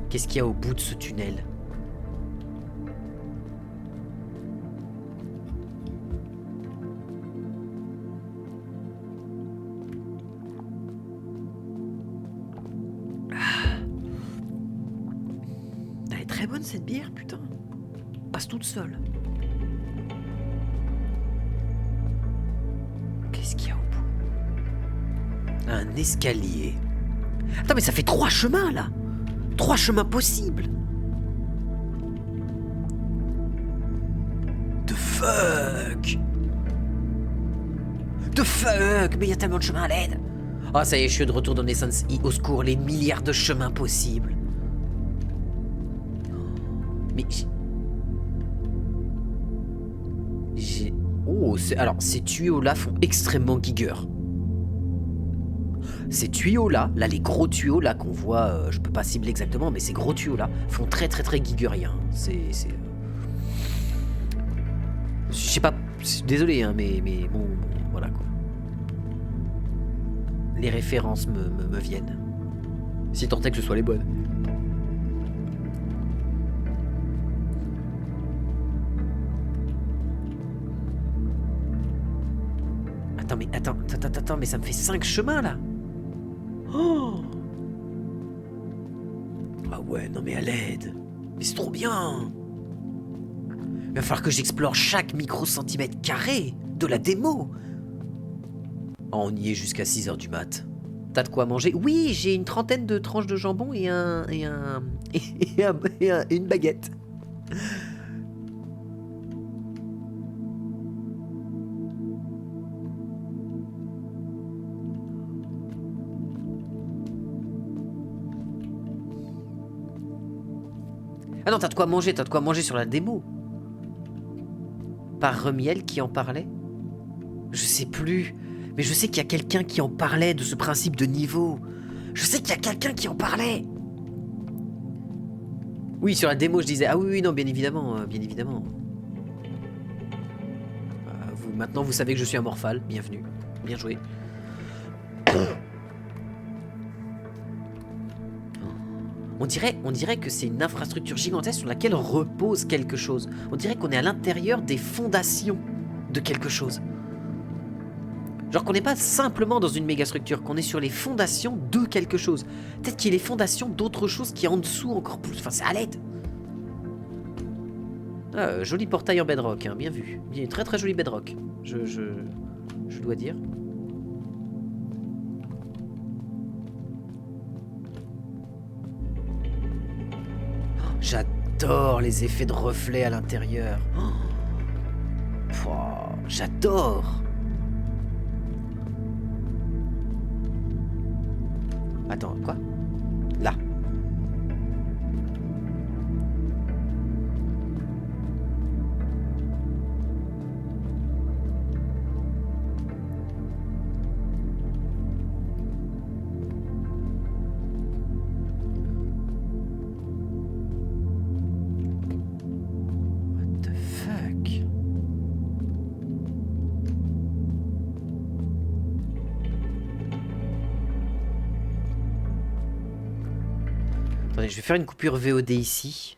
Qu'est-ce qu'il y a au bout de ce tunnel? Elle est très bonne cette bière, putain. Passe toute seule. Qu'est-ce qu'il y a au bout? Un escalier. Attends, mais ça fait 3 chemins, là. 3 chemins possibles. The fuck? Mais il y a tellement de chemins à l'aide. Ah, ça y est, je suis de retour dans Naissance I. Au secours, les milliards de chemins possibles. Mais... Oh, alors, ces tuyaux-là font extrêmement giger. Ces tuyaux-là, les gros tuyaux là qu'on voit, je peux pas cibler exactement, mais ces gros tuyaux-là font très gigeriens. Je sais pas, désolé, hein, mais bon, voilà quoi. Les références me viennent. Si tant est que ce soit les bonnes. Attends, mais ça me fait 5 chemins là. Oh! Ah ouais, non mais à l'aide. Mais c'est trop bien. Il va falloir que j'explore chaque micro-centimètre carré de la démo. Oh, on y est jusqu'à 6h du mat. T'as de quoi manger? Oui, j'ai une 30aine de tranches de jambon et une baguette. Ah non, t'as de quoi manger sur la démo. Par Remiel qui en parlait? Je sais plus, mais je sais qu'il y a quelqu'un qui en parlait de ce principe de niveau. Je sais qu'il y a quelqu'un qui en parlait. Oui, sur la démo, je disais, ah oui, non, bien évidemment, Maintenant, vous savez que je suis un morphale, bienvenue, bien joué. On dirait que c'est une infrastructure gigantesque sur laquelle repose quelque chose. On dirait qu'on est à l'intérieur des fondations de quelque chose. Genre qu'on n'est pas simplement dans une méga structure, qu'on est sur les fondations de quelque chose. Peut-être qu'il y a les fondations d'autre chose qui est en dessous encore plus. Enfin, c'est à l'aide. Ah, joli portail en bedrock, hein, bien vu. Bien, très joli bedrock. Je dois dire. J'adore les effets de reflets à l'intérieur. J'adore. Attends, quoi? Là. What the fuck? Attendez, je vais faire une coupure VOD ici.